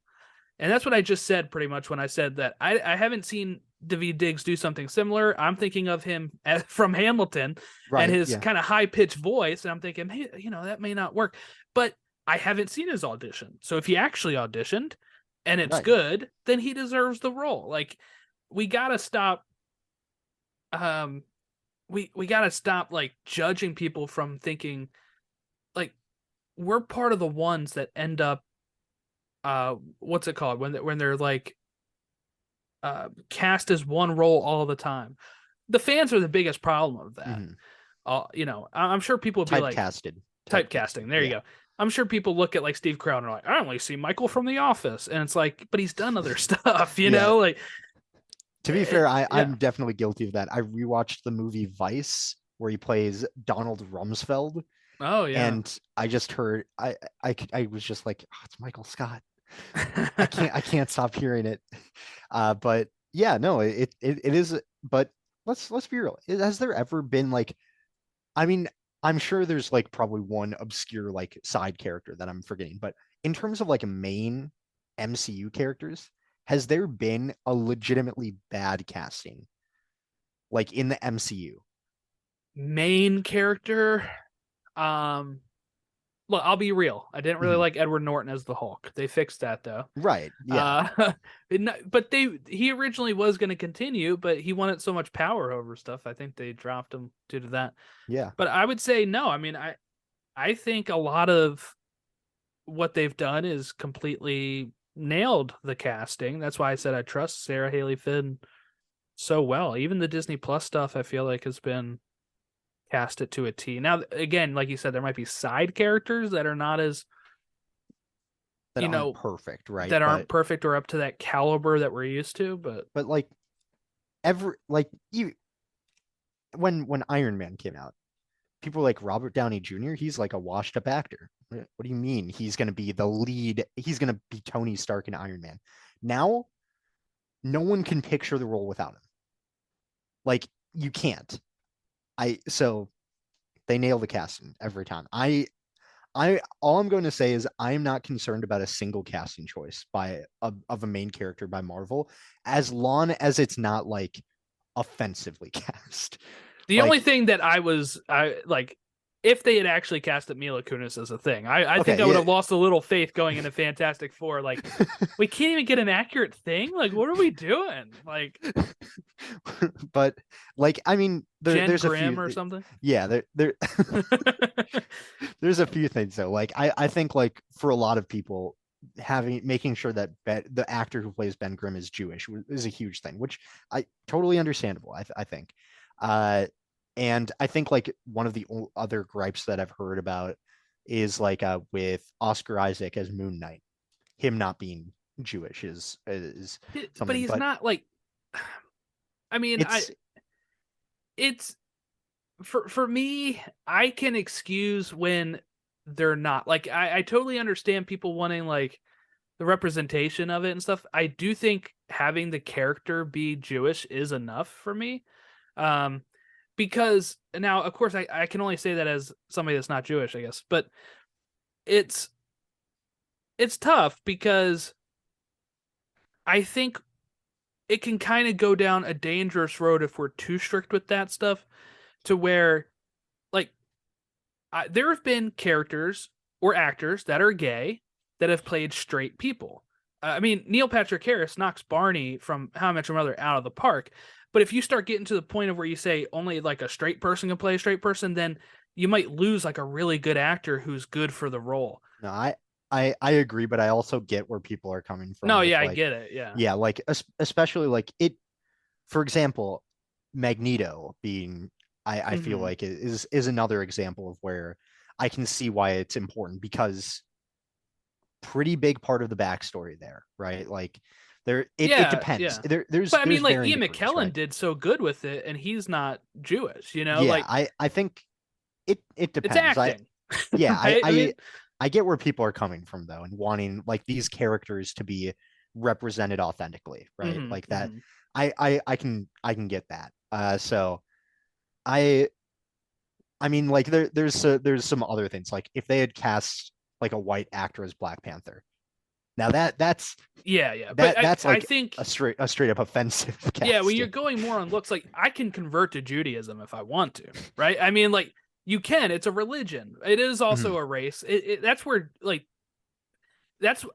And that's what I just said pretty much when I said that I haven't seen David Diggs do something similar. I'm thinking of him from Hamilton and his kind of high-pitched voice, and I'm thinking, hey, you know, that may not work. But I haven't seen his audition. So if he actually auditioned and it's good, then he deserves the role. Like, we got to stop we got to stop like judging people from thinking like we're part of the ones that end up what's it called when they're like cast as one role all the time. The fans are the biggest problem of that. You know, I'm sure people would be like typecasting. There you go. I'm sure people look at like Steve Carell and are like, I only see Michael from The Office, and it's like, but he's done other stuff, you know, like. To be fair, I'm definitely guilty of that. I rewatched the movie Vice, where he plays Donald Rumsfeld. Oh yeah. And I just heard, I was just like, oh, it's Michael Scott. I can't stop hearing it. But yeah, no, it is. But let's be real. Has there ever been like, I mean, I'm sure there's like probably one obscure like side character that I'm forgetting, but in terms of like main MCU characters, has there been a legitimately bad casting like in the MCU? Main character? Look, I'll be real. I didn't really like Edward Norton as the Hulk. They fixed that though. Right. Yeah. But he originally was going to continue, but he wanted so much power over stuff. I think they dropped him due to that. Yeah. But I would say no. I mean, I think a lot of what they've done is completely nailed the casting. That's why I said I trust Sarah Haley Finn so well. Even the Disney Plus stuff, I feel like has been cast it to a T. Now, again, like you said, there might be side characters that are not as that you aren't know, perfect, right? that aren't perfect or up to that caliber that we're used to. But like you when Iron Man came out, people were like Robert Downey Jr., he's like a washed up actor. What do you mean he's going to be the lead? He's going to be Tony Stark in Iron Man. Now, no one can picture the role without him. Like, you can't. So they nail the casting every time. All I'm going to say is I am not concerned about a single casting choice of a main character by Marvel, as long as it's not like offensively cast. The only thing that I like, if they had actually casted Mila Kunis as a thing, I think I would have lost a little faith going into Fantastic Four. Like, we can't even get an accurate thing. Like, what are we doing? Like, but like, I mean, there's Grimm a few or something. Yeah, there's a few things though. Like, I think like for a lot of people, making sure that the actor who plays Ben Grimm is Jewish is a huge thing, which I totally understandable. I think. And I think like one of the other gripes that I've heard about is like with Oscar Isaac as Moon Knight, him not being Jewish is something. But he's not like. I mean, it's for me. I can excuse when they're not like. I totally understand people wanting like the representation of it and stuff. I do think having the character be Jewish is enough for me. Because now, of course, I can only say that as somebody that's not Jewish, I guess, but it's tough because I think it can kind of go down a dangerous road if we're too strict with that stuff, to where like there have been characters or actors that are gay that have played straight people. I mean, Neil Patrick Harris knocks Barney from How I Met Your Mother out of the park. But if you start getting to the point of where you say only like a straight person can play a straight person, then you might lose like a really good actor who's good for the role. No, I agree, but I also get where people are coming from. No, yeah, I get it. Yeah. Yeah, like especially like it, for example, Magneto being I feel like is another example of where I can see why it's important, because pretty big part of the backstory there, right? Like it depends. Yeah. There's but I mean, like varying Ian degrees, McKellen right? did so good with it, and he's not Jewish, Yeah, like I think it depends. it's acting. Yeah, Right? I get where people are coming from though, and wanting like these characters to be represented authentically, right? Like that. I can get that. So I mean, like there's some other things, like if they had cast like a white actor as Black Panther. Now that's but that's like I think a straight up offensive casting. Yeah, when you're going more on looks, like I can convert to Judaism if I want to, right? I mean, like you can. It's a religion. It is also a race. That's where like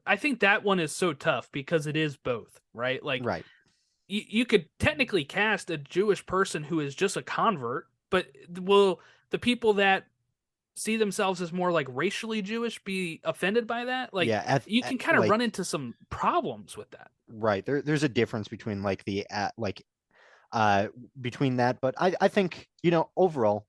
I think that one is so tough because it is both, right? Like right. You could technically cast a Jewish person who is just a convert, but will the people that see themselves as more like racially Jewish be offended by that? Like, yeah, you can kind of run into some problems with that. Right. There's a difference between like between that, but I think, overall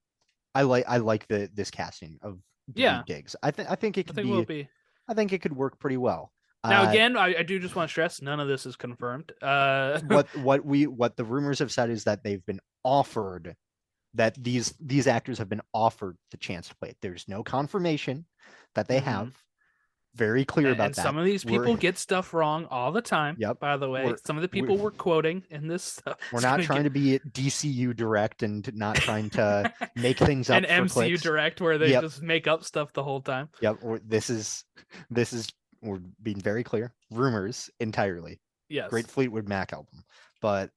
I like this casting of Daveed Diggs. I think it could I think it could work pretty well. Now again, I do just want to stress none of this is confirmed. What the rumors have said is that they've been offered, that these actors have been offered the chance to play it. There's no confirmation that they have. Very clear about and that. Some of these people get stuff wrong all the time. Yep. By the way, some of the people we're quoting in this stuff. We're not trying to be DCU Direct and not trying to make things up. And for MCU clicks. Direct where they just make up stuff the whole time. Yep. This is we're being very clear. Rumors entirely. Yes. Great Fleetwood Mac album, but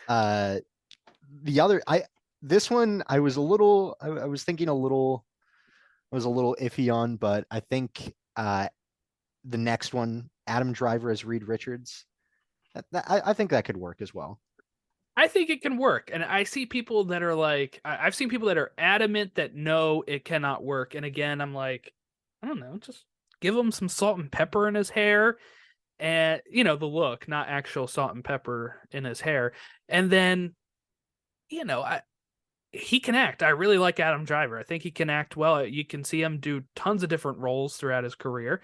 the other this one I was thinking a little. I was a little iffy on, but I think the next one, Adam Driver as Reed Richards, I think that could work as well. I think it can work, and I see people that are like, I've seen people that are adamant that no, it cannot work. And again, I'm like, I don't know, just give him some salt and pepper in his hair, and the look, not actual salt and pepper in his hair, and then, he can act. I really like Adam Driver. I think he can act well. You can see him do tons of different roles throughout his career.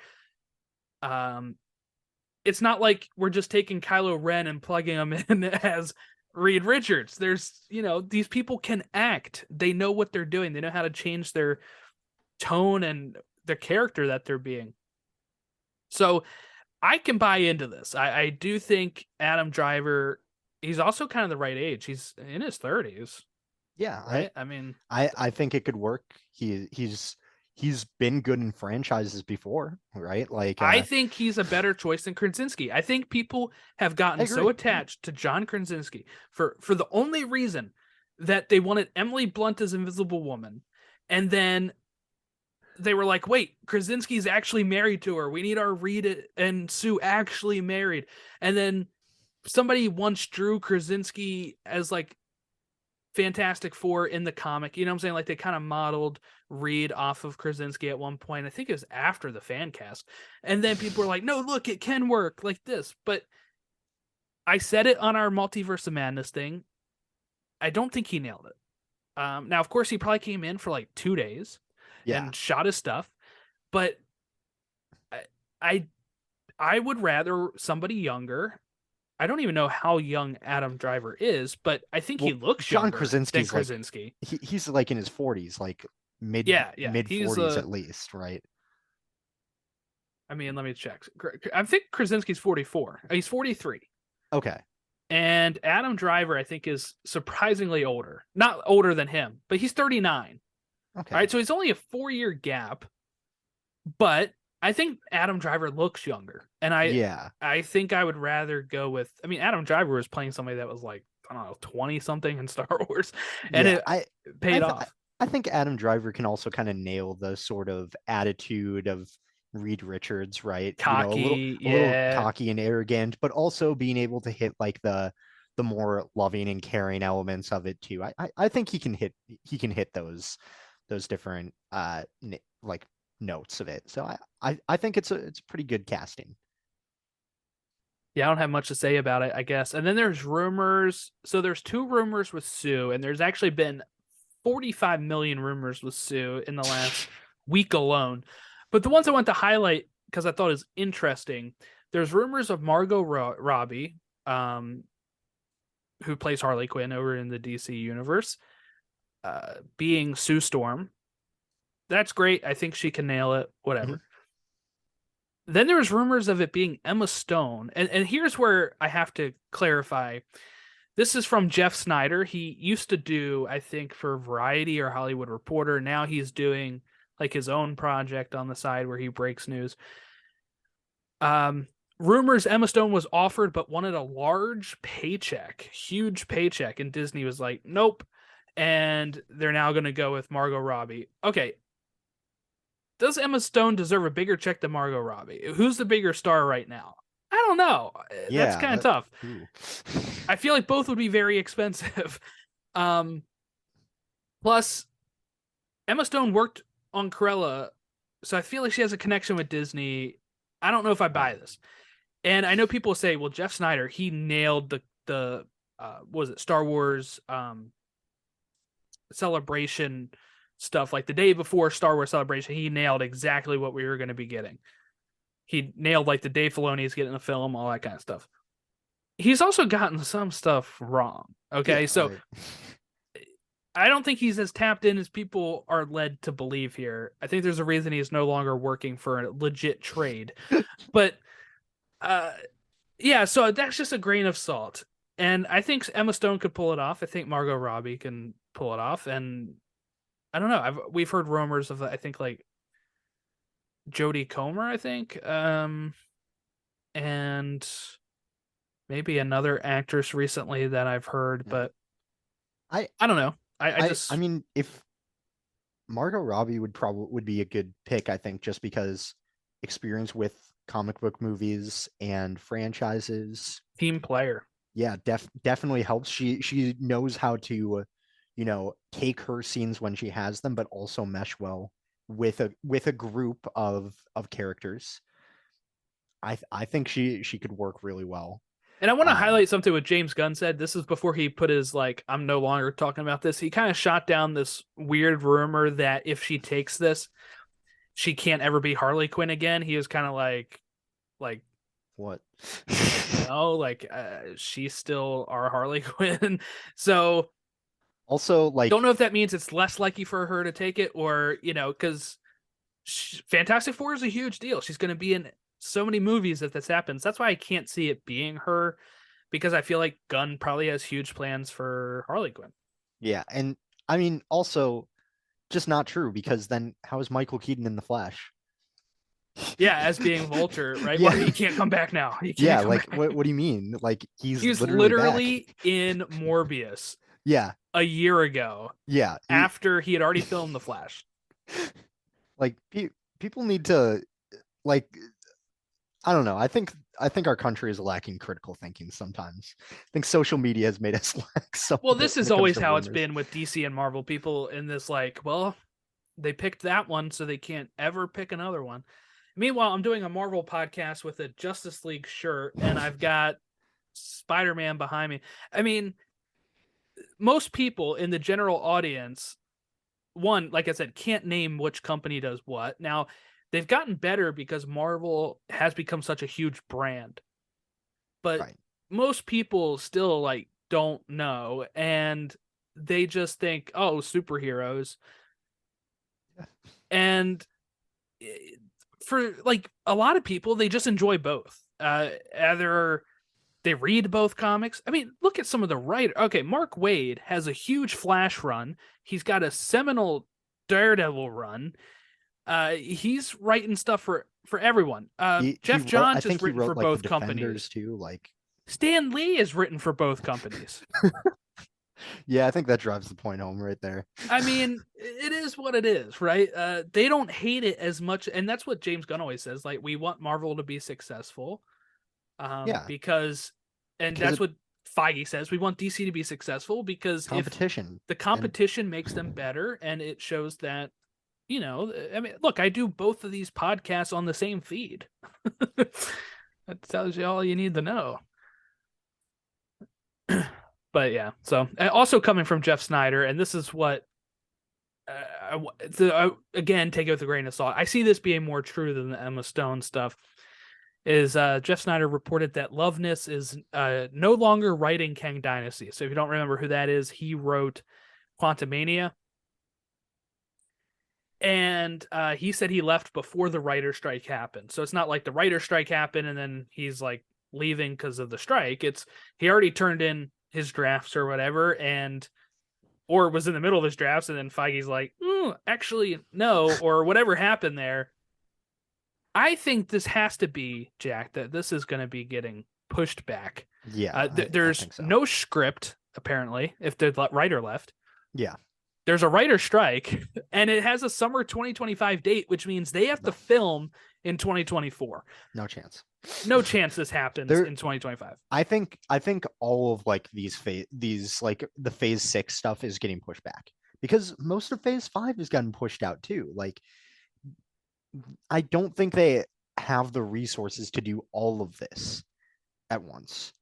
It's not like we're just taking Kylo Ren and plugging him in as Reed Richards. There's, these people can act. They know what they're doing. They know how to change their tone and the character that they're being. So I can buy into this. I do think Adam Driver, he's also kind of the right age. He's in his 30s. Yeah, right. I mean, I think it could work. He's been good in franchises before, right? Like I think he's a better choice than Krasinski. I think people have gotten so attached to John Krasinski for the only reason that they wanted Emily Blunt as Invisible Woman, and then they were like, wait, Krasinski's actually married to her. We need our Reed and Sue actually married. And then somebody once drew Krasinski as like Fantastic Four in the comic. You know what I'm saying? Like they kind of modeled Reed off of Krasinski at one point. I think it was after the fan cast. And then people were like, no, look, it can work like this. But I said it on our Multiverse of Madness thing. I don't think he nailed it. Now, of course, he probably came in for like 2 days. And shot his stuff, but I would rather somebody younger. I don't even know how young Adam Driver is, but I think he looks John Krasinski's than Krasinski. Like, he's like in his 40s, like mid 40s at least, right? I mean, let me check. I think Krasinski's 44. He's 43. Okay. And Adam Driver, I think, is surprisingly older. Not older than him, but he's 39. Okay. All right, so it's only a 4-year gap, but I think Adam Driver looks younger, and I think I would rather go with. I mean, Adam Driver was playing somebody that was like, I don't know, 20 something in Star Wars, and it paid off. I think Adam Driver can also kind of nail the sort of attitude of Reed Richards, right? Cocky, a little cocky and arrogant, but also being able to hit like the more loving and caring elements of it too. I think he can hit those different like notes of it. So I think it's a pretty good casting. Yeah, I don't have much to say about it, I guess. And then there's rumors. So there's 2 rumors with Sue, and there's actually been 45 million rumors with Sue in the last week alone. But the ones I want to highlight because I thought is interesting, there's rumors of Margot Robbie, who plays Harley Quinn over in the DC universe, being Sue Storm. That's great. I think she can nail it. Whatever. Mm-hmm. Then there's rumors of it being Emma Stone. And here's where I have to clarify. This is from Jeff Snyder. He used to do, I think, for Variety or Hollywood Reporter. Now he's doing like his own project on the side where he breaks news. Rumors Emma Stone was offered but wanted a large paycheck, huge paycheck. And Disney was like, nope. And they're now going to go with Margot Robbie. Okay. Does Emma Stone deserve a bigger check than Margot Robbie? Who's the bigger star right now? I don't know. Yeah, that's kind of tough. I feel like both would be very expensive. Plus, Emma Stone worked on Cruella, so I feel like she has a connection with Disney. I don't know if I buy this. And I know people say, well, Jeff Snyder, he nailed the was it Star Wars Celebration stuff, like the day before Star Wars Celebration, he nailed exactly what we were going to be getting. He nailed like the Dave Filoni is getting the film, all that kind of stuff. He's also gotten some stuff wrong. Okay, so I don't think he's as tapped in as people are led to believe here. I think there's a reason he's no longer working for a legit trade. But yeah, so that's just a grain of salt. And I think Emma Stone could pull it off. I think Margot Robbie can pull it off. And I don't know. We've heard rumors of, I think, like Jodie Comer, I think, and maybe another actress recently that I've heard, but I don't know. I mean, if Margot Robbie would be a good pick, I think, just because experience with comic book movies and franchises, team player. Yeah, definitely helps. She knows how to, take her scenes when she has them, but also mesh well with a group of characters. I think she could work really well. And I want to highlight something what James Gunn said. This is before he put his, like, I'm no longer talking about this. He kind of shot down this weird rumor that if she takes this, she can't ever be Harley Quinn again. He was kind of like, Like, What? she's still our Harley Quinn. So Also, like, don't know if that means it's less likely for her to take it, or because Fantastic Four is a huge deal. She's going to be in so many movies if this happens. That's why I can't see it being her, because I feel like Gunn probably has huge plans for Harley Quinn. yeah, and I mean, also, just not true, because then how is Michael Keaton in the Flash? Yeah, as being Vulture, right? Yeah. Where he can't come back now. He can't Yeah, come like, back. what do you mean? Like, he's He was literally back. in Morbius Yeah, a year ago yeah. after he had already filmed The Flash. Like, people need to, like, I don't know. I think our country is lacking critical thinking sometimes. I think social media has made us lack some. Well, of it this when is it comes always to how it's rumors. been with DC and Marvel. People in this, like, well, they picked that one, so they can't ever pick another one. Meanwhile, I'm doing a Marvel podcast with a Justice League shirt, and I've got Spider-Man behind me. I mean, most people in the general audience, one, like I said, can't name which company does what. Now, they've gotten better because Marvel has become such a huge brand. But Right. most people still like don't know, and they just think, oh, superheroes. And for like a lot of people, they just enjoy both. Either they read both comics. I mean, look at some of the writer. Okay, Mark Waid has a huge Flash run. He's got a seminal Daredevil run. He's writing stuff for everyone. Jeff I Johns think has he written wrote for like the both Defenders companies. too. Like, Stan Lee is written for both companies. yeah, I think that drives the point home right there. I mean, it is what it is, right? They don't hate it as much, and that's what James Gunn always says. Like, we want Marvel to be successful, Yeah, because, and that's what Feige says. We want DC to be successful because competition. if the competition makes them better, and it shows that, I mean, look, I do both of these podcasts on the same feed. That tells you all you need to know. But yeah, so also coming from Jeff Snyder, and this is what again, take it with a grain of salt. I see this being more true than the Emma Stone stuff. Is Jeff Snyder reported that Loveness is no longer writing Kang Dynasty. So if you don't remember who that is, he wrote Quantumania. And he said he left before the writer strike happened. So it's not like the writer strike happened and then he's like leaving because of the strike. It's he already turned in his drafts or whatever, or was in the middle of his drafts, and then Feige's like, actually, no, or whatever happened there. I think this has to be, Jack, that this is going to be getting pushed back. Yeah, there's I think so. no script, apparently, if the writer left. Yeah. There's a writer strike, and it has a summer 2025 date, which means they have to film in 2024. No chance. No chance this happens in 2025. I think all of like these like the phase 6 stuff is getting pushed back because most of phase 5 has gotten pushed out too. Like, I don't think they have the resources to do all of this at once.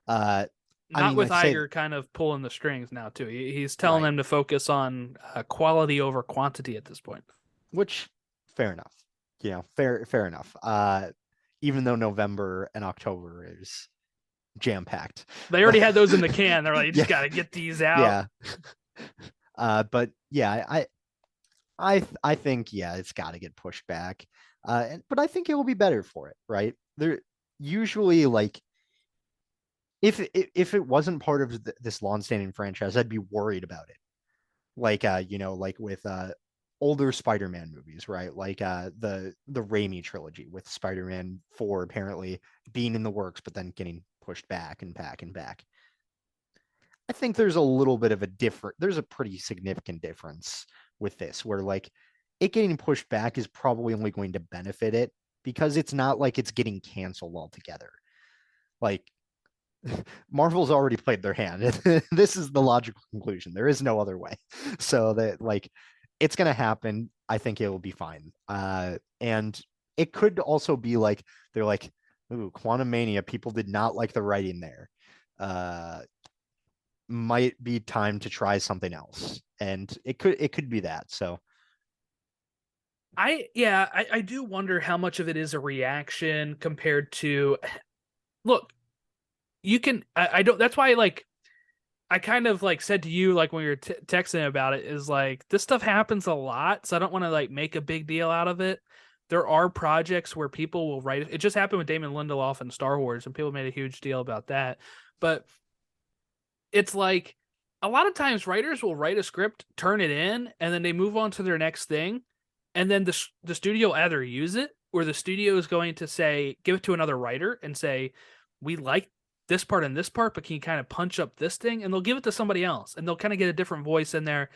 With Iger kind of pulling the strings now too. He's telling them to focus on quality over quantity at this point. Which, fair enough. Fair enough. Even though November and October is jam packed. They already had those in the can. They're like, you just got to get these out. Yeah. But yeah, I think it's got to get pushed back. But I think it will be better for it, right? They're usually like. If it wasn't part of this long-standing franchise, I'd be worried about it. Like like with older Spider-Man movies, right? Like the Raimi trilogy with Spider-Man 4 apparently being in the works, but then getting pushed back and back and back. I think there's a little bit of there's a pretty significant difference with this, where like it getting pushed back is probably only going to benefit it because it's not like it's getting canceled altogether. Like, Marvel's already played their hand. This is the logical conclusion. There is no other way. So that like it's gonna happen. I think it will be fine. And it could also be like they're like, ooh, Quantum Mania, people did not like the writing there. Might be time to try something else. And it could be that. So I do wonder how much of it is a reaction compared to look, you can I don't that's why like I kind of like said to you like when we were texting about it is like this stuff happens a lot, so I don't want to like make a big deal out of it. There are projects where people will write it just happened with Damon Lindelof and Star Wars, and people made a huge deal about that. But it's like a lot of times writers will write a script, turn it in, and then they move on to their next thing, and then the studio either use it or the studio is going to say give it to another writer and say we like this part and this part, but can you kind of punch up this thing? And they'll give it to somebody else, and they'll kind of get a different voice in there.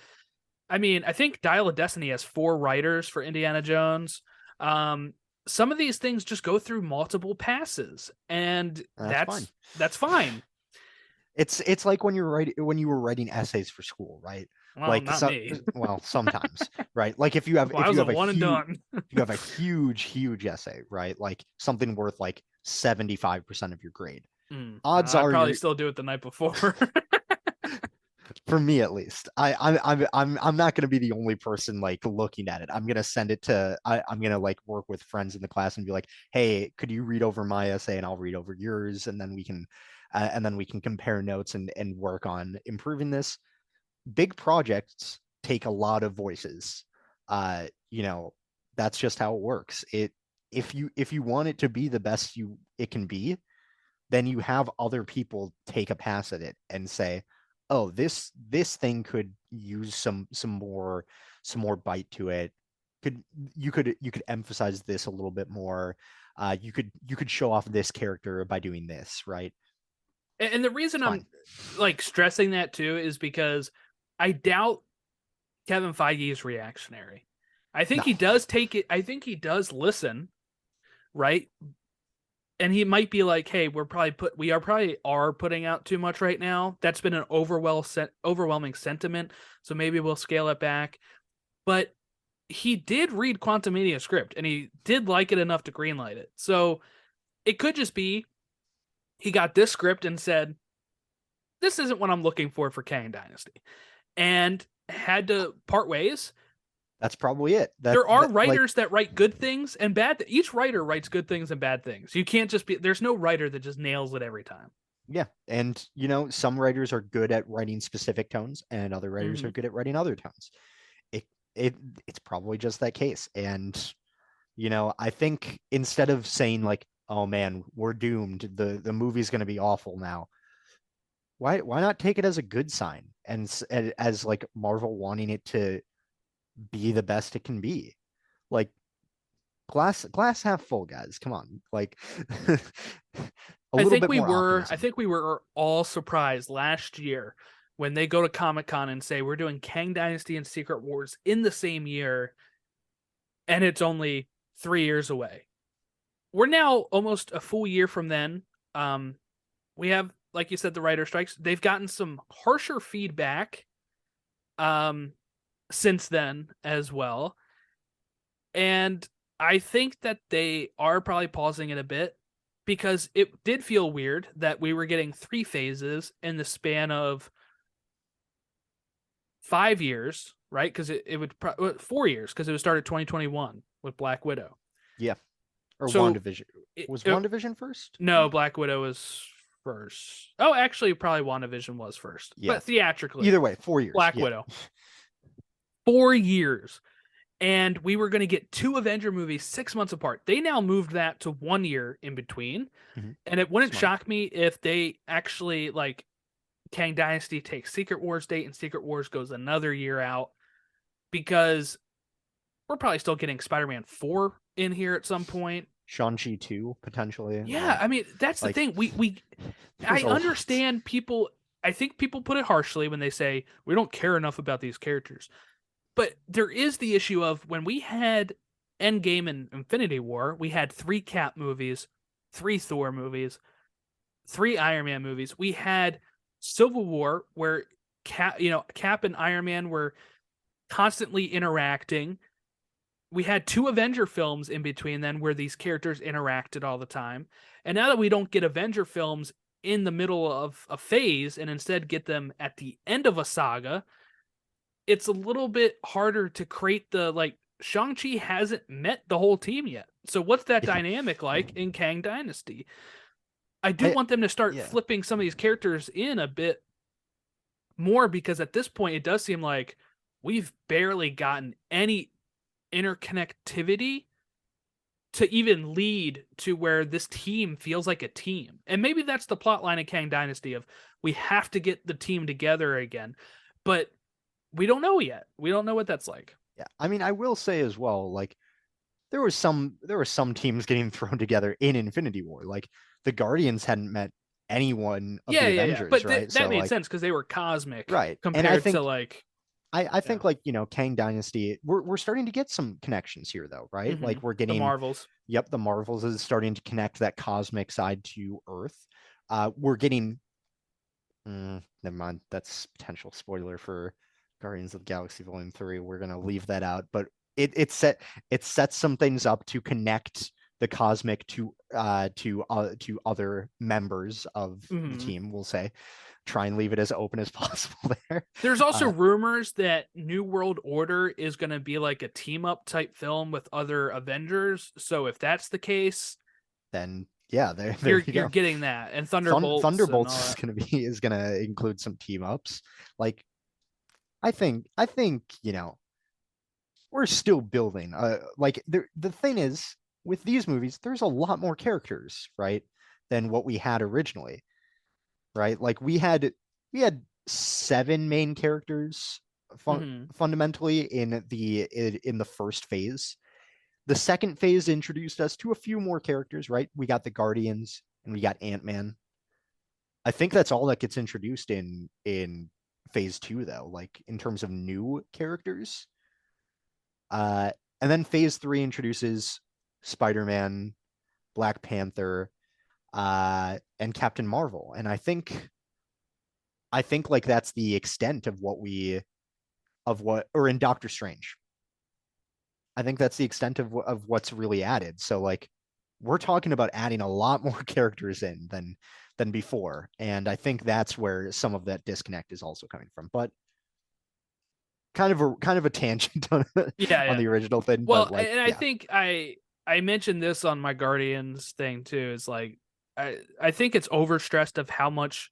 I mean, I think Dial of Destiny has 4 writers for Indiana Jones. Some of these things just go through multiple passes, and that's fine. It's like when you were writing essays for school, right? Well, like not me. Well, sometimes, right? Like if you have Well, if you have one and done. you have a huge essay, right? Like something worth like 75% of your grade. Odds I'd are probably still do it the night before. For me at least. I'm not gonna be the only person like looking at it. I'm gonna send it to I'm gonna like work with friends in the class and be like, hey, could you read over my essay and I'll read over yours, and then we can compare notes and work on improving this. Big projects take a lot of voices. You know, that's just how it works. If you want it to be the best it can be, then you have other people take a pass at it and say, oh, this thing could use some more bite to it. You could emphasize this a little bit more. You could show off this character by doing this, right? And the reason I'm like stressing that too is because I doubt Kevin Feige is reactionary. I think he does take it. I think he does listen, right? And he might be like, "Hey, we are probably putting out too much right now. That's been an overwhelming sentiment. So maybe we'll scale it back." But he did read Quantumania script, and he did like it enough to greenlight it. So it could just be he got this script and said, "This isn't what I'm looking for Kang Dynasty," and had to part ways. That's probably it. There are writers that write good things and bad. Each writer writes good things and bad things. You can't just be. There's no writer that just nails it every time. Yeah, and some writers are good at writing specific tones, and other writers are good at writing other tones. It's probably just that case. And I think instead of saying like, oh man, we're doomed, the movie's going to be awful now, why not take it as a good sign, and as like Marvel wanting it to be the best it can be? Like glass half full, guys, come on. Like I think we were all surprised last year when they go to Comic-Con and say we're doing Kang Dynasty and Secret Wars in the same year, and it's only 3 years away. We're now almost a full year from then. We have, like you said, the writer strikes. They've gotten some harsher feedback since then as well. And I think that they are probably pausing it a bit because it did feel weird that we were getting 3 phases in the span of 5 years, right? Because it would 4 years, because it would start at 2021 with Black Widow. Yeah. Or WandaVision. Was WandaVision first? No, Black Widow was first. Oh, actually, probably WandaVision was first. Yeah. But theatrically. Either way, 4 years. Black Widow. 4 years. And we were going to get 2 Avenger movies 6 months apart. They now moved that to 1 year in between. Mm-hmm. And it wouldn't shock me if they actually, like, Kang Dynasty takes Secret Wars date and Secret Wars goes another year out, because we're probably still getting Spider-Man 4 in here at some point. Shang-Chi 2, potentially. Yeah, I mean, that's the thing. I understand people. I think people put it harshly when they say we don't care enough about these characters. But there is the issue of when we had Endgame and Infinity War, we had 3 Cap movies, 3 Thor movies, 3 Iron Man movies. We had Civil War, where Cap and Iron Man were constantly interacting. We had 2 Avenger films in between then where these characters interacted all the time. And now that we don't get Avenger films in the middle of a phase and instead get them at the end of a saga, it's a little bit harder to create the Shang-Chi hasn't met the whole team yet. So what's that Yeah. dynamic like in Kang Dynasty? I do want them to start flipping some of these characters in a bit more, because at this point it does seem like we've barely gotten any interconnectivity to even lead to where this team feels like a team. And maybe that's the plot line of Kang Dynasty of we have to get the team together again. But we don't know yet. We don't know what that's like. Yeah. I mean, I will say as well, like there were some teams getting thrown together in Infinity War. Like the Guardians hadn't met anyone of the Avengers, But right? that made sense because they were cosmic, right? Compared and I think, to like, I think like, you know, Kang Dynasty, we're starting to get some connections here though, right? Like we're getting the Marvels. Yep, the Marvels is starting to connect that cosmic side to Earth. We're getting never mind, that's potential spoiler for Guardians of the Galaxy Volume 3. We're gonna leave that out, but it sets some things up to connect the cosmic to other members of the team, we'll say. Try and leave it as open as possible there. There's also rumors that New World Order is going to be like a team up type film with other Avengers. So if that's the case, then yeah, you're getting that. And Thunderbolts is gonna include some team ups. Like I think, you know, we're still building. Like the thing is with these movies, there's a lot more characters, right, than what we had originally. Right? Like we had 7 main characters fundamentally in the first phase. The second phase introduced us to a few more characters, right? We got the Guardians and we got Ant-Man. I think that's all that gets introduced in phase 2 though, like in terms of new characters. And then phase 3 introduces Spider-Man, Black Panther, and Captain Marvel. And I think like that's the extent of or in Doctor Strange. I think that's the extent of what's really added. So like we're talking about adding a lot more characters in than before. And I think that's where some of that disconnect is also coming from. But kind of a tangent on the original thing. Well, but like, and I think I mentioned this on my Guardians thing too. Is like I think it's overstressed of how much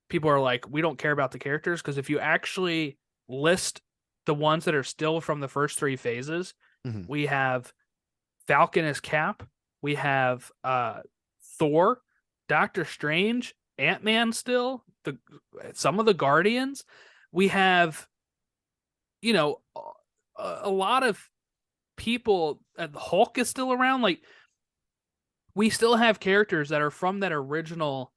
people are like, we don't care about the characters, because if you actually list the ones that are still from the first 3 phases, we have Falcon as Cap, we have Thor, Doctor Strange, Ant-Man still, some of the Guardians. We have, you know, a lot of people. Hulk is still around. Like, we still have characters that are from that original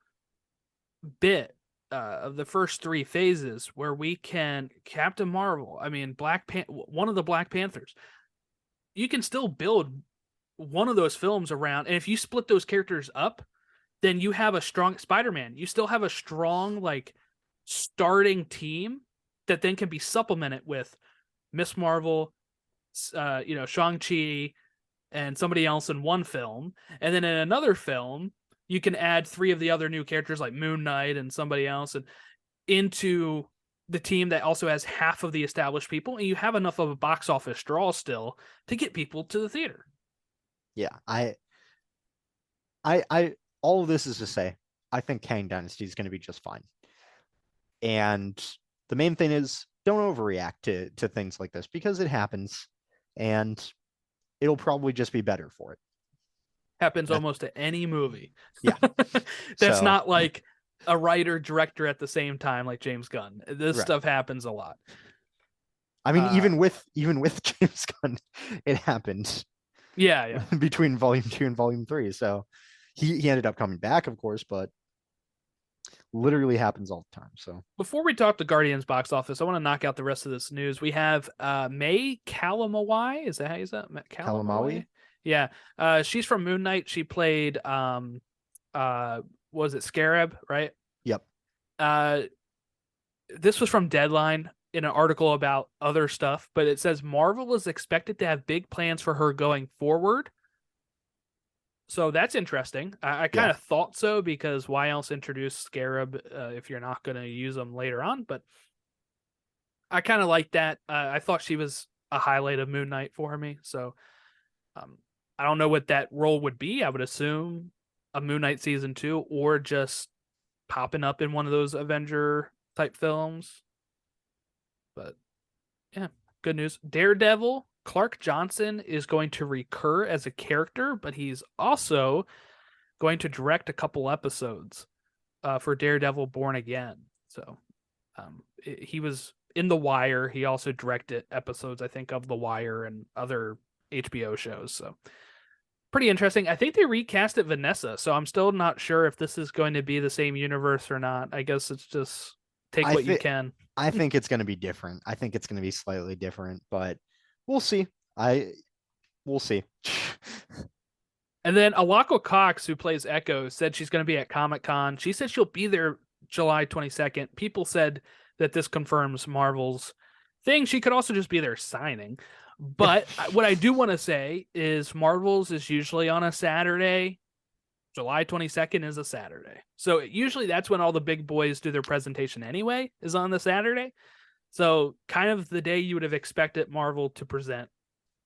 bit of the first 3 phases where we can Captain Marvel. I mean, one of the Black Panthers. You can still build one of those films around, and if you split those characters up, then you have a strong Spider-Man. You still have a strong like starting team that then can be supplemented with Miss Marvel, Shang-Chi, and somebody else in one film. And then in another film, you can add 3 of the other new characters like Moon Knight and somebody else and into the team that also has half of the established people. And you have enough of a box office draw still to get people to the theater. Yeah. I all of this is to say, I think Kang Dynasty is going to be just fine. And the main thing is, don't overreact to things like this, because it happens and it'll probably just be better for it. Happens almost to any movie. Yeah. That's not like a writer director at the same time like James Gunn. This stuff happens a lot. I mean, even with James Gunn, it happened. Yeah. Between Volume 2 and Volume 3. So he ended up coming back, of course, but literally happens all the time. So before we talk to Guardians box office, I want to knock out the rest of this news. We have May Calamawy. Is that how you say it? Calamawy? Yeah. She's from Moon Knight. She played was it Scarab, right? Yep. This was from Deadline in an article about other stuff, but it says Marvel is expected to have big plans for her going forward. So that's interesting. I kind of thought so, because why else introduce Scarab if you're not going to use them later on? But I kind of like that. I thought she was a highlight of Moon Knight for me. So I don't know what that role would be. I would assume a Moon Knight season 2 or just popping up in one of those Avenger type films. But yeah, good news. Daredevil, Clark Johnson is going to recur as a character, but he's also going to direct a couple episodes for Daredevil Born Again. So he was in The Wire. He also directed episodes, I think, of The Wire and other HBO shows. So pretty interesting. I think they recasted Vanessa, so I'm still not sure if this is going to be the same universe or not. I guess it's just take what you can. I think it's going to be different. I think it's going to be slightly different, but we'll see. We'll see. And then Alako Cox, who plays Echo, said she's going to be at Comic-Con. She said she'll be there July 22nd. People said that this confirms Marvel's thing. She could also just be there signing. But what I do want to say is Marvel's is usually on a Saturday. July 22nd is a Saturday. So usually that's when all the big boys do their presentation anyway, is on the Saturday. So kind of the day you would have expected Marvel to present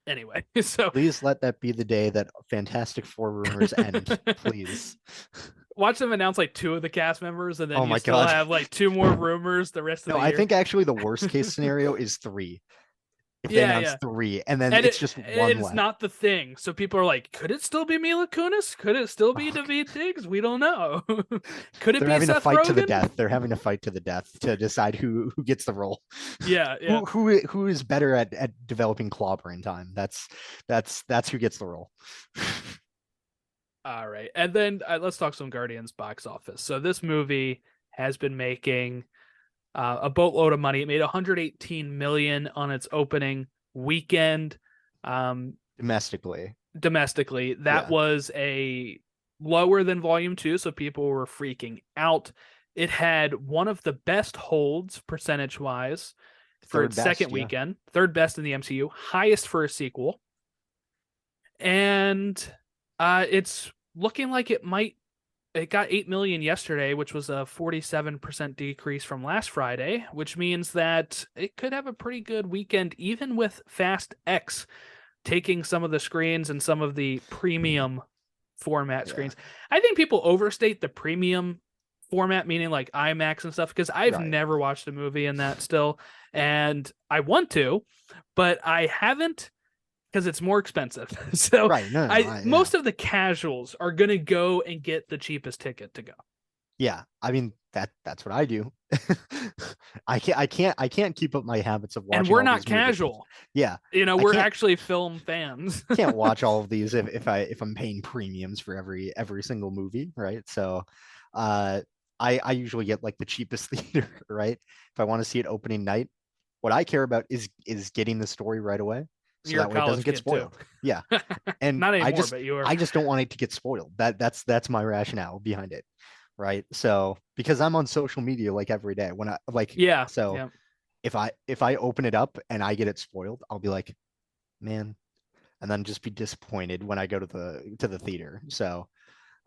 anyway. So please let that be the day that Fantastic Four rumors end, please. Watch them announce like 2 of the cast members, and then you still God. have like 2 more rumors the rest of the year. I think actually the worst case scenario is 3. If they announce 3, and then it's just one it's left. not the thing. So people are like, could it still be Mila Kunis? Could it still be Daveed Diggs? We don't know. Could it They're be having Seth a fight Rogen? to the death. They're having a fight to the death to decide who gets the role. Yeah. Who is better at developing clobber in time? That's who gets the role. All right. And then let's talk some Guardians box office. So this movie has been making a boatload of money. It made 118 million on its opening weekend. Domestically, that was a lower than volume 2, so people were freaking out. It had one of the best holds percentage wise for its second weekend, third best in the MCU, highest for a sequel, and it's looking like it got 8 million yesterday, which was a 47% decrease from last Friday, which means that it could have a pretty good weekend, even with Fast X taking some of the screens and some of the premium format screens. I think people overstate the premium format, meaning like IMAX and stuff, because I've never watched a movie in that still, and I want to, but I haven't, because it's more expensive. So most of the casuals are going to go and get the cheapest ticket to go. Yeah, I mean that's what I do. I can't keep up my habits of watching. And we're not casual. Yeah, we're actually film fans. Can't watch all of these if I'm paying premiums for every single movie, right? So, I usually get like the cheapest theater, right? If I want to see it opening night, what I care about is getting the story right away. So that way it doesn't get spoiled. Yeah. And not anymore, but you are. I just don't want it to get spoiled. That's my rationale behind it. Right. So because I'm on social media like every day when if I open it up and I get it spoiled, I'll be like, man, and then just be disappointed when I go to the theater. So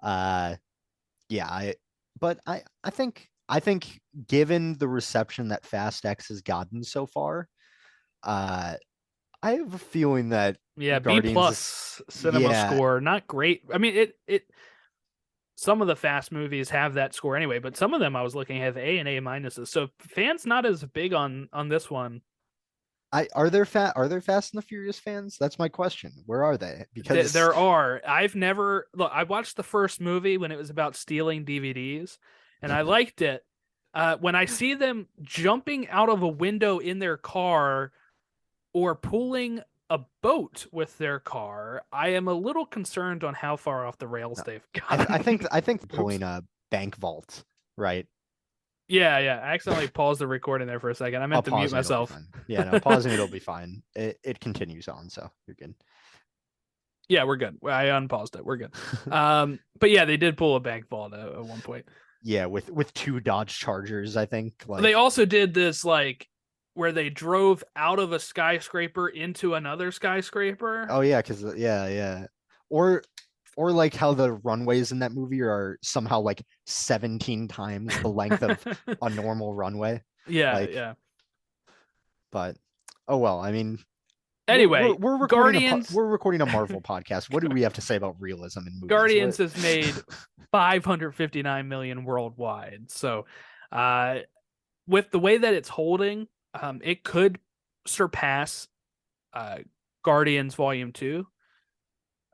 I think given the reception that Fast X has gotten so far, I have a feeling that B+ cinema score, not great. I mean, it some of the Fast movies have that score anyway, but some of them I was looking have A and A-. So fans not as big on this one. Are there Fast and the Furious fans? That's my question. Where are they? Because there are. I watched the first movie when it was about stealing DVDs, and I liked it. When I see them jumping out of a window in their car or pulling a boat with their car, I am a little concerned on how far off the rails they've got. I think pulling a bank vault, right? Yeah. I accidentally paused the recording there for a second. I meant to mute myself. Yeah, no, pausing it'll be fine. It continues on, so you're good. Yeah, we're good. I unpaused it. We're good. But yeah, they did pull a bank vault at one point. Yeah, with 2 Dodge Chargers, I think. They also did this where they drove out of a skyscraper into another skyscraper. Oh yeah, because or like how the runways in that movie are somehow like 17 times the length of a normal runway. Yeah. But oh well, I mean, Anyway, we're recording Guardians. we're recording a Marvel podcast. What do we have to say about realism in movies? Guardians has made 559 million worldwide. So, with the way that it's holding, it could surpass Guardians Volume 2,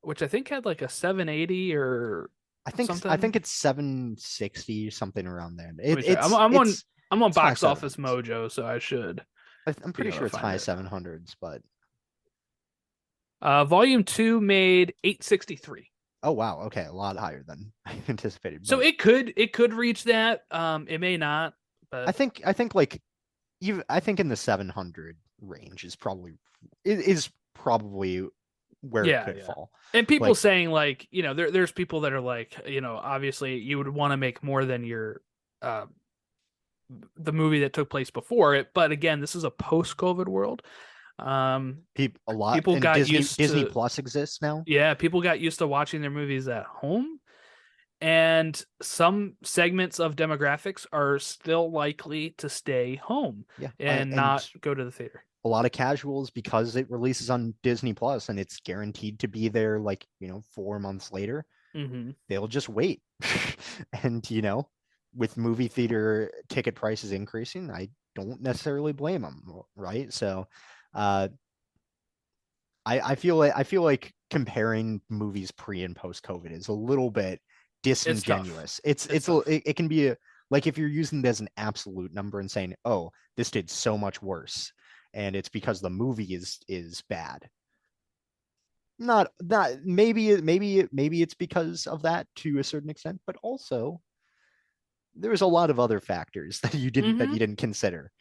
which I think had like a 780 or I think something. it's 760, something around there. I'm on it's high Box Office 700s. Mojo, so I should. I'm pretty able sure to it's find high it. 700s, but Volume 2 made 863. oh wow, okay, a lot higher than I anticipated. So But it could reach that. It may not, but I think like even I think in the 700 range is probably where it could fall. And people Like, saying like, there's people that are like, obviously you would want to make more than your the movie that took place before it, but again, this is a post-COVID world. People and got Disney used Disney to, Plus exists now. yeah, people got used to watching their movies at home, and some segments of demographics are still likely to stay home Yeah, and not go to the theater. A lot of casuals, because it releases on Disney Plus and it's guaranteed to be there like 4 months later. Mm-hmm. They'll just wait. And with movie theater ticket prices increasing, I don't necessarily blame them, right? So I feel like comparing movies pre and post COVID is a little bit disingenuous. It can be like if you're using it as an absolute number and saying, oh, this did so much worse and it's because the movie is bad. Not maybe it's because of that to a certain extent, but also there's a lot of other factors that you didn't consider.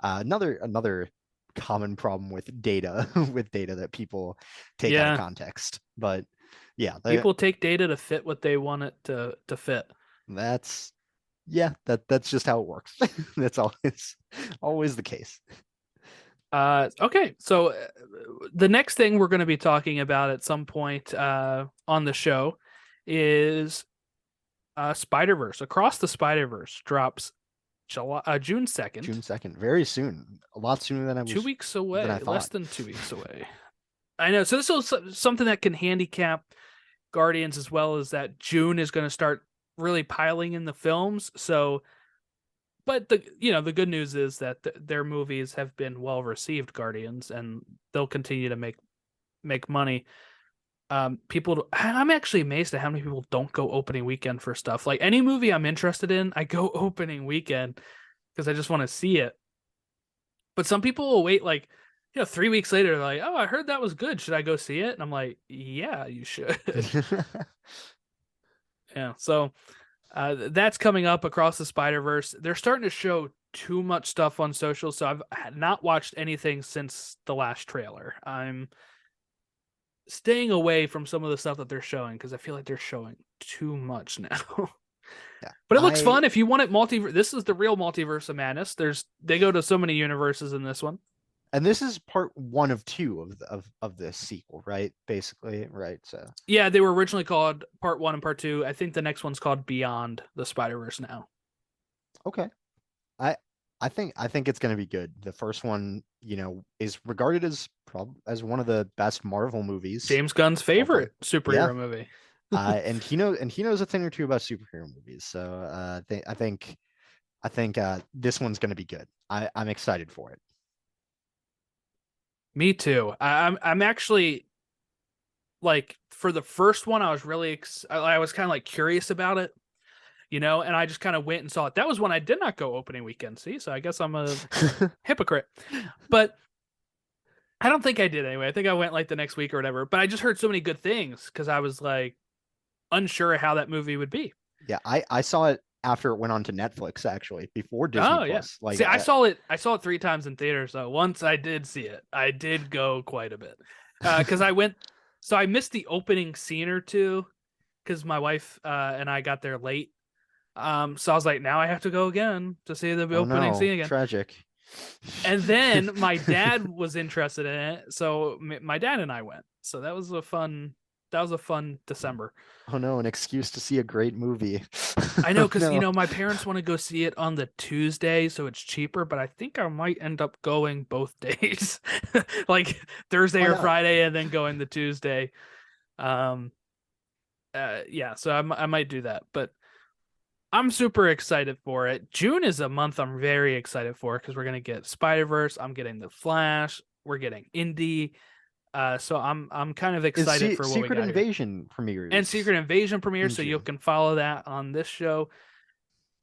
Another common problem with data that people take out of context. But yeah, people take data to fit what they want it to fit. That's just how it works. That's always the case. Okay, so the next thing we're going to be talking about at some point on the show is Spider-Verse. Across the Spider-Verse drops June 2nd. June 2nd, very soon. A lot sooner than I was. 2 weeks away. Than I thought. Less than 2 weeks away. I know. So this is something that can handicap Guardians, as well as that June is going to start really piling in the films. So, but the good news is that their movies have been well received, Guardians, and they'll continue to make money. I'm actually amazed at how many people don't go opening weekend for stuff. Like any movie I'm interested in, I go opening weekend because I just want to see it. But some people will wait 3 weeks later, they're like, oh, I heard that was good. Should I go see it? And I'm like, yeah, you should. Yeah. So that's coming up Across the Spider-Verse. They're starting to show too much stuff on social. So I've not watched anything since the last trailer. I'm staying away from some of the stuff that they're showing because I feel like they're showing too much now. Yeah, but it looks fun. If you want it this is the real Multiverse of Madness. They go to so many universes in this one. And this is part 1 of 2 of this sequel, right? Basically, right? So yeah, they were originally called Part 1 and Part 2. I think the next one's called Beyond the Spider-Verse now. Okay, I think it's going to be good. The first one, is regarded as one of the best Marvel movies. James Gunn's favorite superhero movie. And he knows a thing or two about superhero movies. So I think this one's going to be good. I'm excited for it. Me too. I'm actually for the first one, I was really I was kind of curious about it. And I just kind of went and saw it. That was when I did not go opening weekend. See, so I guess I'm a hypocrite. But I don't think I did anyway. I think I went the next week or whatever. But I just heard so many good things because I was unsure how that movie would be. Yeah, I saw it after it went on to Netflix, actually, before Disney Plus. Yeah. See, I saw it 3 times in theater. So once I did see it, I did go quite a bit because I went. So I missed the opening scene or two because my wife and I got there late. So I was like, now I have to go again to see the opening scene again. Tragic. And then my dad was interested in it, so my dad and I went. So that was a fun was a fun December. Oh no, an excuse to see a great movie. I know, because No. my parents want to go see it on the Tuesday, so it's cheaper. But I think I might end up going both days, like Thursday Why or not? Friday, and then going the Tuesday. Yeah, so I might do that, but I'm super excited for it. June is a month I'm very excited for because we're gonna get Spider-Verse. I'm getting The Flash. We're getting Indie. So I'm kind of Is excited for what we Secret got here. Invasion premieres And Secret Invasion premieres, in so you June. can follow that on this show.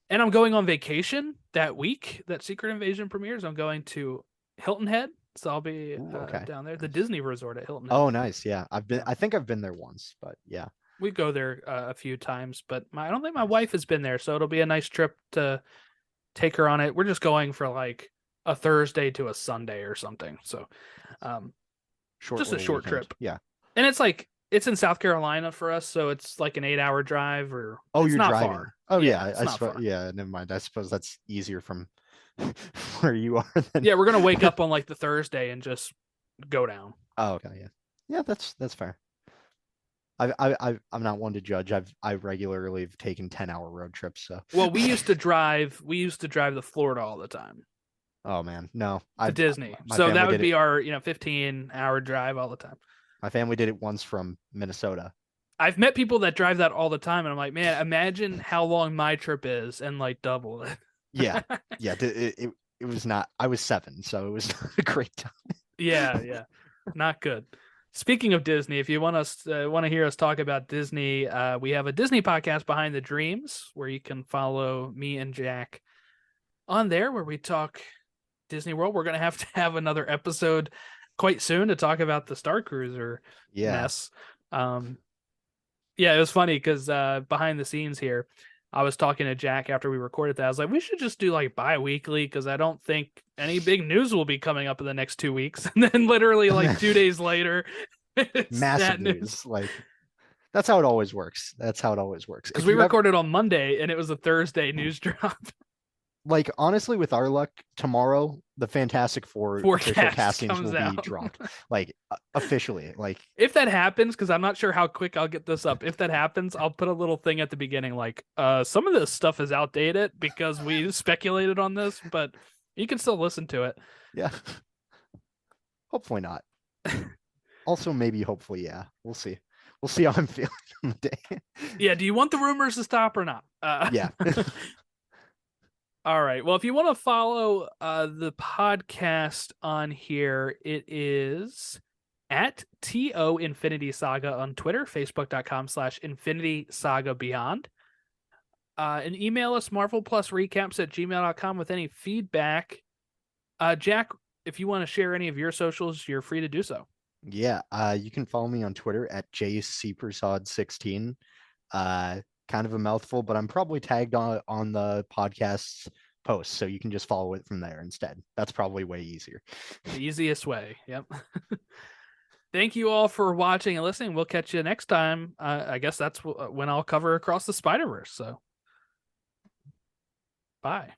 And I'm going on vacation that week that Secret Invasion premieres. I'm going to Hilton Head, so I'll be Ooh, okay. down there, the Nice. Disney resort at Hilton Head. Oh, nice. Yeah, Yeah. I think I've been there once, but yeah. We go there a few times, but I don't think my Nice. wife has been there, so it'll be a nice trip to take her on it. We're just going for like a Thursday to a Sunday or something, so just a little short weekend. trip. Yeah. And it's in South Carolina for us, so it's like an 8-hour drive, or Oh, it's you're not driving. far. Oh Yeah, yeah, it's I not suppose. far. Yeah, never mind. I suppose that's easier from where you are. Than... Yeah, we're gonna wake up on like the Thursday and just go down. Oh, okay. Yeah. Yeah, that's fair. I'm not one to judge. I regularly have taken 10-hour road trips. So. Well, we used to drive to Florida all the time Oh man, no. to Disney. My So that family would did be it. our 15-hour drive all the time. My family did it once from Minnesota. I've met people that drive that all the time, and I'm like, man, imagine how long my trip is and like double it. Yeah, yeah. It was not. I was 7, so it was not a great time. Yeah, not good. Speaking of Disney, if you want to hear us talk about Disney, we have a Disney podcast, Behind the Dreams, where you can follow me and Jack on there, where we talk Disney World. We're gonna have to have another episode quite soon to talk about the Star Cruiser mess. Yeah, it was funny because behind the scenes here, I was talking to Jack after we recorded that. I was like, we should just do like bi-weekly because I don't think any big news will be coming up in the next 2 weeks. And then literally like 2 days later, it's Massive that news. Like that's how it always works. Because we recorded on Monday and it was a Thursday news drop. Like honestly, with our luck, tomorrow the Fantastic Four official Forecast castings comes will out. be dropped. Like officially. Like If that happens, because I'm not sure how quick I'll get this up. If that happens, I'll put a little thing at the beginning like, some of this stuff is outdated because we speculated on this, but you can still listen to it. yeah. Hopefully not. Also, maybe hopefully, yeah. We'll see. We'll see how I'm feeling on the day. Yeah, do you want the rumors to stop or not? Yeah. All right. Well, if you want to follow the podcast on here, it is at TO Infinity Saga on Twitter, facebook.com/Infinity Saga Beyond. And email us marvelplusrecaps@gmail.com with any feedback. Jack, if you want to share any of your socials, you're free to do so. Yeah. You can follow me on Twitter at jcprasad16. Kind of a mouthful, but I'm probably tagged on the podcast's post, so you can just follow it from there instead. That's probably way easier. The easiest way. Yep. Thank you all for watching and listening. We'll catch you next time. I guess that's when I'll cover Across the Spider-Verse. So, bye.